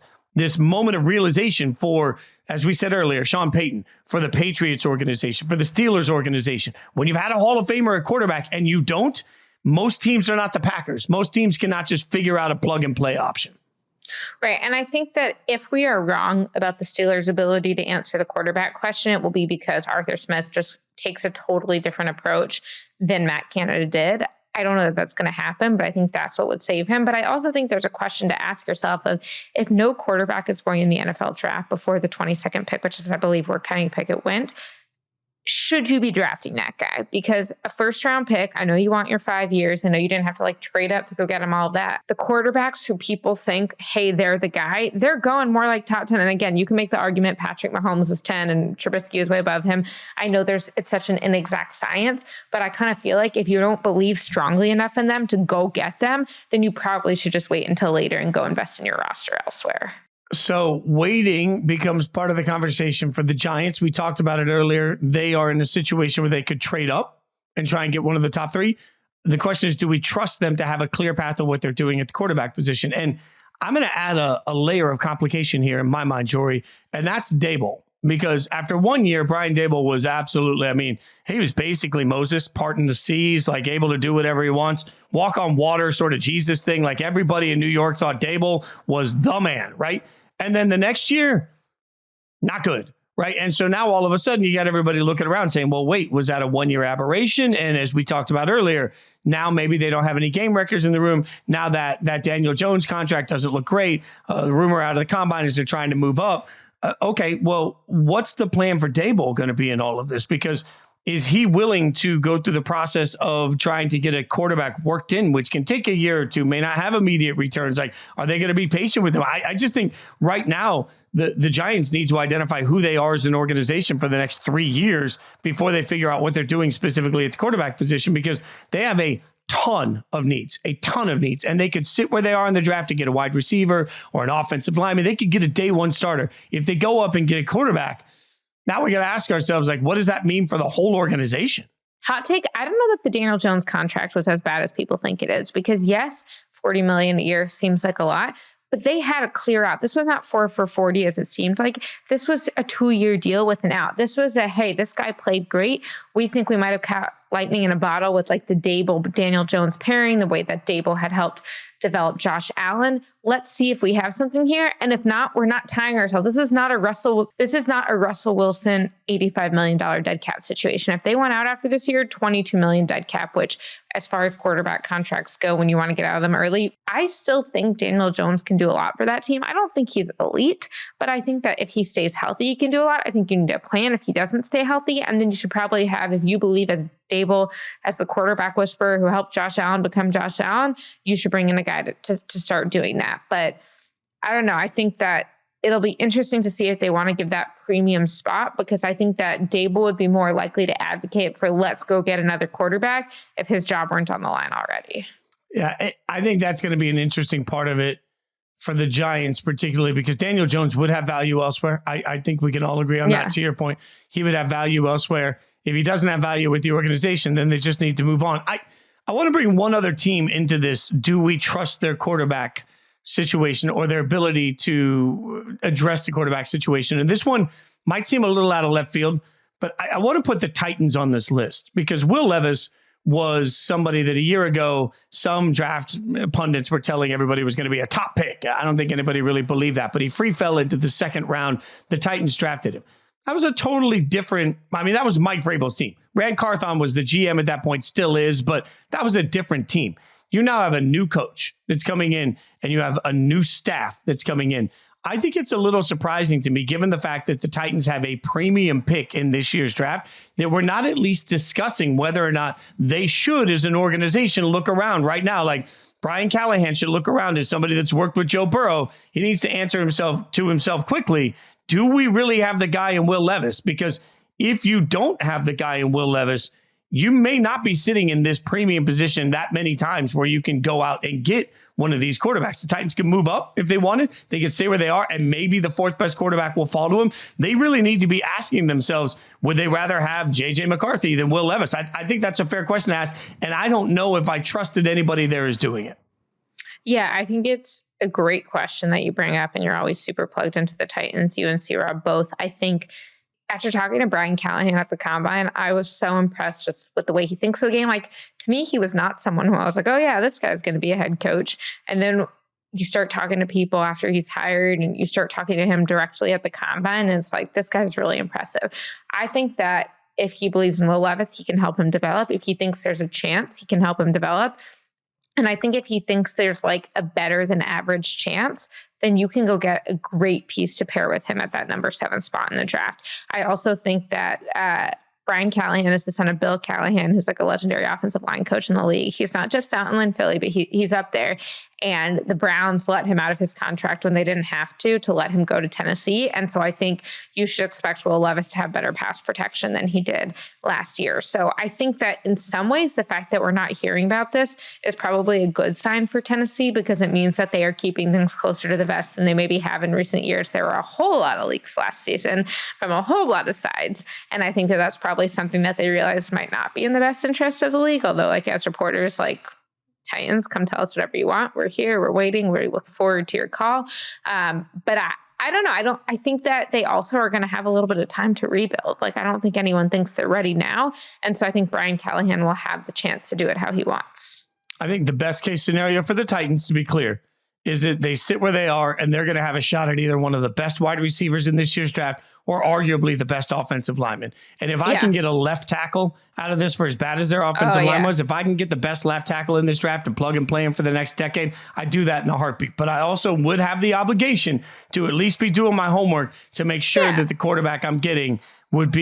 moment of realization for, as we said earlier, Sean Payton, for the Patriots organization, for the Steelers organization. When you've had a Hall of Famer at quarterback and you don't, most teams are not the Packers. Most teams cannot just figure out a plug and play option. Right. And I think that if we are wrong about the Steelers' ability to answer the quarterback question, it will be because Arthur Smith just takes a totally different approach than Matt Canada did. I don't know that that's going to happen, but I think that's what would save him. But I also think there's a question to ask yourself of, if no quarterback is going in the NFL draft before the 22nd pick, which is, I believe, where Kenny Pickett went, should you be drafting that guy? Because a first round pick, I know you want your 5 years. I know you didn't have to trade up to go get him, all of that. The quarterbacks who people think, hey, they're the guy, they're going more like top 10. And again, you can make the argument Patrick Mahomes was 10 and Trubisky is way above him. I know it's such an inexact science, but I kind of feel like if you don't believe strongly enough in them to go get them, then you probably should just wait until later and go invest in your roster elsewhere. So waiting becomes part of the conversation for the Giants. We talked about it earlier. They are in a situation where they could trade up and try and get one of the top 3. The question is, do we trust them to have a clear path of what they're doing at the quarterback position? And I'm going to add a layer of complication here in my mind, Jori, and that's Daboll. Because after 1 year, Brian Daboll was absolutely, he was basically Moses parting the seas, able to do whatever he wants, walk on water, sort of Jesus thing. Everybody in New York thought Daboll was the man, right? And then the next year, not good, right? And so now all of a sudden you got everybody looking around saying, well, wait, was that a 1 year aberration? And as we talked about earlier, now maybe they don't have any game records in the room. Now that Daniel Jones contract doesn't look great. The rumor out of the combine is they're trying to move up. Okay, well, what's the plan for Daboll going to be in all of this? Because is he willing to go through the process of trying to get a quarterback worked in, which can take a year or two, may not have immediate returns? Are they going to be patient with him? I just think right now the Giants need to identify who they are as an organization for the next 3 years before they figure out what they're doing specifically at the quarterback position, because they have a ton of needs, and they could sit where they are in the draft to get a wide receiver or an offensive lineman. They could get a day one starter. If they go up and get a quarterback, now we got to ask ourselves, what does that mean for the whole organization? Hot take, I don't know that the Daniel Jones contract was as bad as people think it is, because yes, $40 million a year seems like a lot, but they had a clear out. This was not 4 for 40 as it seemed like. This was a 2-year deal with an out. This was a, hey, this guy played great. We think we might have caught lightning in a bottle with like the Dable-Daniel Jones pairing, the way that Dable had helped develop Josh Allen. Let's see if we have something here. And if not, we're not tying ourselves. This is not a Russell Wilson $85 million dead cap situation. If they want out after this year, $22 million dead cap, which as far as quarterback contracts go, when you want to get out of them early, I still think Daniel Jones can do a lot for that team. I don't think he's elite, but I think that if he stays healthy, he can do a lot. I think you need a plan if he doesn't stay healthy. And then you should probably have, if you believe as Dable as the quarterback whisperer who helped Josh Allen become Josh Allen, you should bring in a guy to start doing that. But I don't know. I think that it'll be interesting to see if they want to give that premium spot, because I think that Dable would be more likely to advocate for let's go get another quarterback if his job weren't on the line already. Yeah, I think that's going to be an interesting part of it for the Giants, particularly because Daniel Jones would have value elsewhere. I think we can all agree on that. To your point, he would have value elsewhere. If he doesn't have value with the organization, then they just need to move on. I want to bring one other team into this. Do we trust their quarterback situation or their ability to address the quarterback situation? And this one might seem a little out of left field, but I want to put the Titans on this list because Will Levis was somebody that a year ago, some draft pundits were telling everybody was going to be a top pick. I don't think anybody really believed that, but he free fell into the second round. The Titans drafted him. That was a totally different, that was Mike Vrabel's team. Rand Carthon was the GM at that point, still is, but that was a different team. You now have a new coach that's coming in and you have a new staff that's coming in. I think it's a little surprising to me, given the fact that the Titans have a premium pick in this year's draft, that we're not at least discussing whether or not they should, as an organization, look around right now. Like Brian Callahan should look around as somebody that's worked with Joe Burrow. He needs to answer himself quickly. Do we really have the guy in Will Levis? Because if you don't have the guy in Will Levis, you may not be sitting in this premium position that many times where you can go out and get one of these quarterbacks. The Titans can move up if they wanted. They can stay where they are, and maybe the fourth best quarterback will fall to them. They really need to be asking themselves, would they rather have J.J. McCarthy than Will Levis? I think that's a fair question to ask, and I don't know if I trusted anybody there is doing it. Yeah, I think it's a great question that you bring up, and you're always super plugged into the Titans. You and C-Rob both. I think after talking to Brian Callahan at the Combine, I was so impressed just with the way he thinks of the game. Like, to me, he was not someone who I was like, oh yeah, this guy's going to be a head coach. And then you start talking to people after he's hired and you start talking to him directly at the Combine, and it's like, this guy's really impressive. I think that if he believes in Will Levis, he can help him develop. If he thinks there's a chance, he can help him develop. And I think if he thinks there's like a better than average chance, then you can go get a great piece to pair with him at that number 7 spot in the draft. I also think that Brian Callahan is the son of Bill Callahan, who's like a legendary offensive line coach in the league. He's not Jeff Stoutland in Philly, but he's up there. And the Browns let him out of his contract when they didn't have to let him go to Tennessee. And so I think you should expect Will Levis to have better pass protection than he did last year. So I think that in some ways, the fact that we're not hearing about this is probably a good sign for Tennessee, because it means that they are keeping things closer to the vest than they maybe have in recent years. There were a whole lot of leaks last season from a whole lot of sides. And I think that that's probably something that they realize might not be in the best interest of the league. Although, like, as reporters, like, Titans, come tell us whatever you want. We're here. We're waiting. We look forward to your call. But I don't know. I think that they also are going to have a little bit of time to rebuild. Like, I don't think anyone thinks they're ready now. And so I think Brian Callahan will have the chance to do it how he wants. I think the best case scenario for the Titans, to be clear, is that they sit where they are and they're going to have a shot at either one of the best wide receivers in this year's draft or arguably the best offensive lineman. And if I can get a left tackle out of this, for as bad as their offensive line was, if I can get the best left tackle in this draft and plug and play him for the next decade, I'd do that in a heartbeat. But I also would have the obligation to at least be doing my homework to make sure that the quarterback I'm getting wouldn't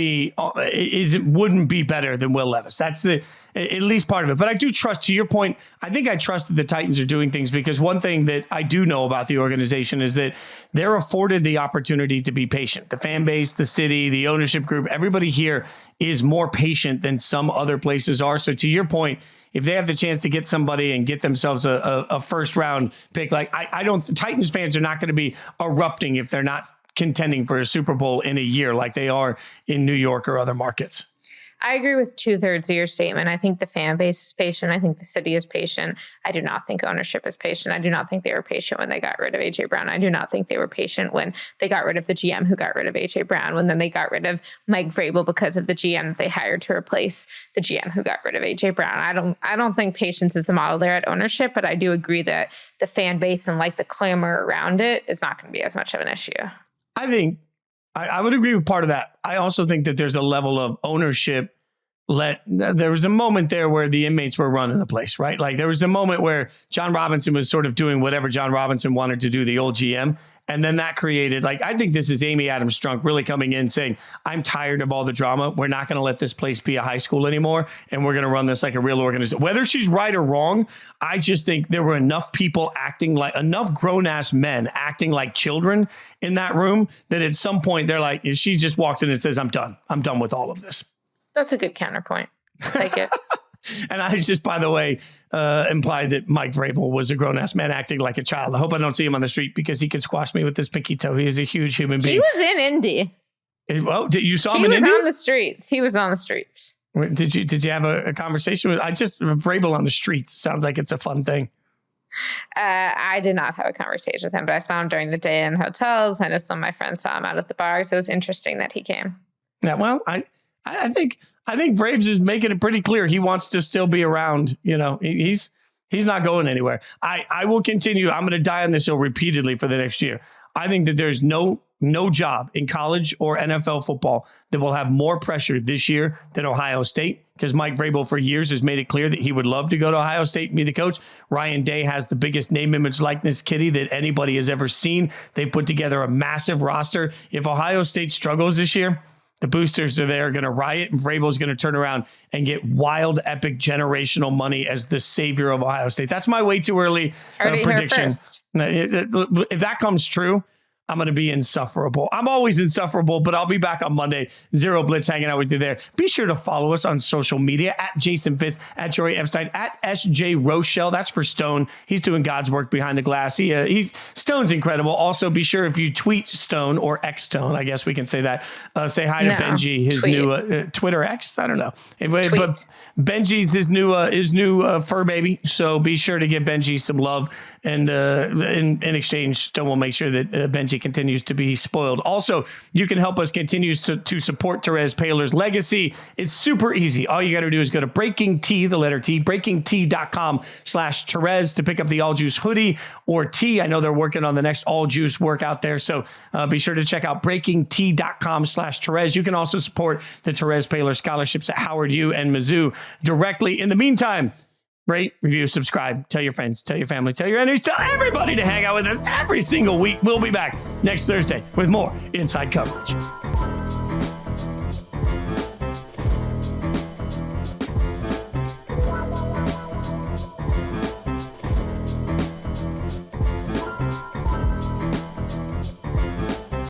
be better than Will Levis. That's the at least part of it. But I do trust, to your point, I think I trust that the Titans are doing things, because one thing that I do know about the organization is that they're afforded the opportunity to be patient. The fan base, the city, the ownership group, everybody here is more patient than some other places are. So to your point, if they have the chance to get somebody and get themselves a first round pick, like Titans fans are not going to be erupting if they're not contending for a Super Bowl in a year like they are in New York or other markets. I agree with 2/3 of your statement. I think the fan base is patient. I think the city is patient. I do not think ownership is patient. I do not think they were patient when they got rid of A.J. Brown. I do not think they were patient when they got rid of the GM who got rid of A.J. Brown, when then they got rid of Mike Vrabel because of the GM that they hired to replace the GM who got rid of A.J. Brown. I don't think patience is the model there at ownership, but I do agree that the fan base and like the clamor around it is not going to be as much of an issue. I think I would agree with part of that. I also think that there's a level of ownership. There was a moment there where the inmates were running the place, right? Like there was a moment where John Robinson was sort of doing whatever John Robinson wanted to do, the old GM. And then that created, like, I think this is Amy Adams Strunk really coming in saying, I'm tired of all the drama. We're not going to let this place be a high school anymore. And we're going to run this like a real organization. Whether she's right or wrong, I just think there were enough people enough grown ass men acting like children in that room that at some point they're like, if she just walks in and says, I'm done with all of this. That's a good counterpoint. I'll take it. And I just, by the way, implied that Mike Vrabel was a grown-ass man acting like a child. I hope I don't see him on the street because he could squash me with his pinky toe. He is a huge human being. He was in Indy. Well, you saw him in Indy? He was on the streets. He was on the streets. Did you have a conversation with? Vrabel on the streets sounds like it's a fun thing. I did not have a conversation with him, but I saw him during the day in hotels. I know some of my friends saw him out at the bar, so it was interesting that he came. Yeah, well, I think Braves is making it pretty clear he wants to still be around. You know, he's not going anywhere. I will continue. I'm going to die on this hill repeatedly for the next year. I think that there's no job in college or NFL football that will have more pressure this year than Ohio State, because Mike Vrabel for years has made it clear that he would love to go to Ohio State and be the coach. Ryan Day has the biggest name, image, likeness kitty that anybody has ever seen. They put together a massive roster. If Ohio State struggles this year, the boosters are there, going to riot, and Vrabel's going to turn around and get wild, epic, generational money as the savior of Ohio State. That's my way too early prediction. If that comes true, I'm going to be insufferable. I'm always insufferable, but I'll be back on Monday. Zero Blitz hanging out with you there. Be sure to follow us on social media at Jason Fitz, at Jori Epstein, at SJ Rochelle. That's for Stone. He's doing God's work behind the glass. Stone's incredible. Also, be sure if you tweet Stone or X Stone, I guess we can say that. Say hi to Benji, his new Twitter X. I don't know, but Benji's his new fur baby. So be sure to give Benji some love, and in exchange, Stone will make sure that Benji continues to be spoiled. Also, you can help us continue to support Terez Paylor's legacy. It's super easy. All you got to do is go to Breaking Tea, the letter T, breakingtea.com/Terez to pick up the All Juice hoodie or tee. I know they're working on the next All Juice workout there, so be sure to check out breakingtea.com/Terez. You can also support the Terez Paylor scholarships at Howard U and Mizzou directly. In the meantime, rate, review, subscribe, tell your friends, tell your family, tell your enemies, tell everybody to hang out with us every single week. We'll be back next Thursday with more inside coverage.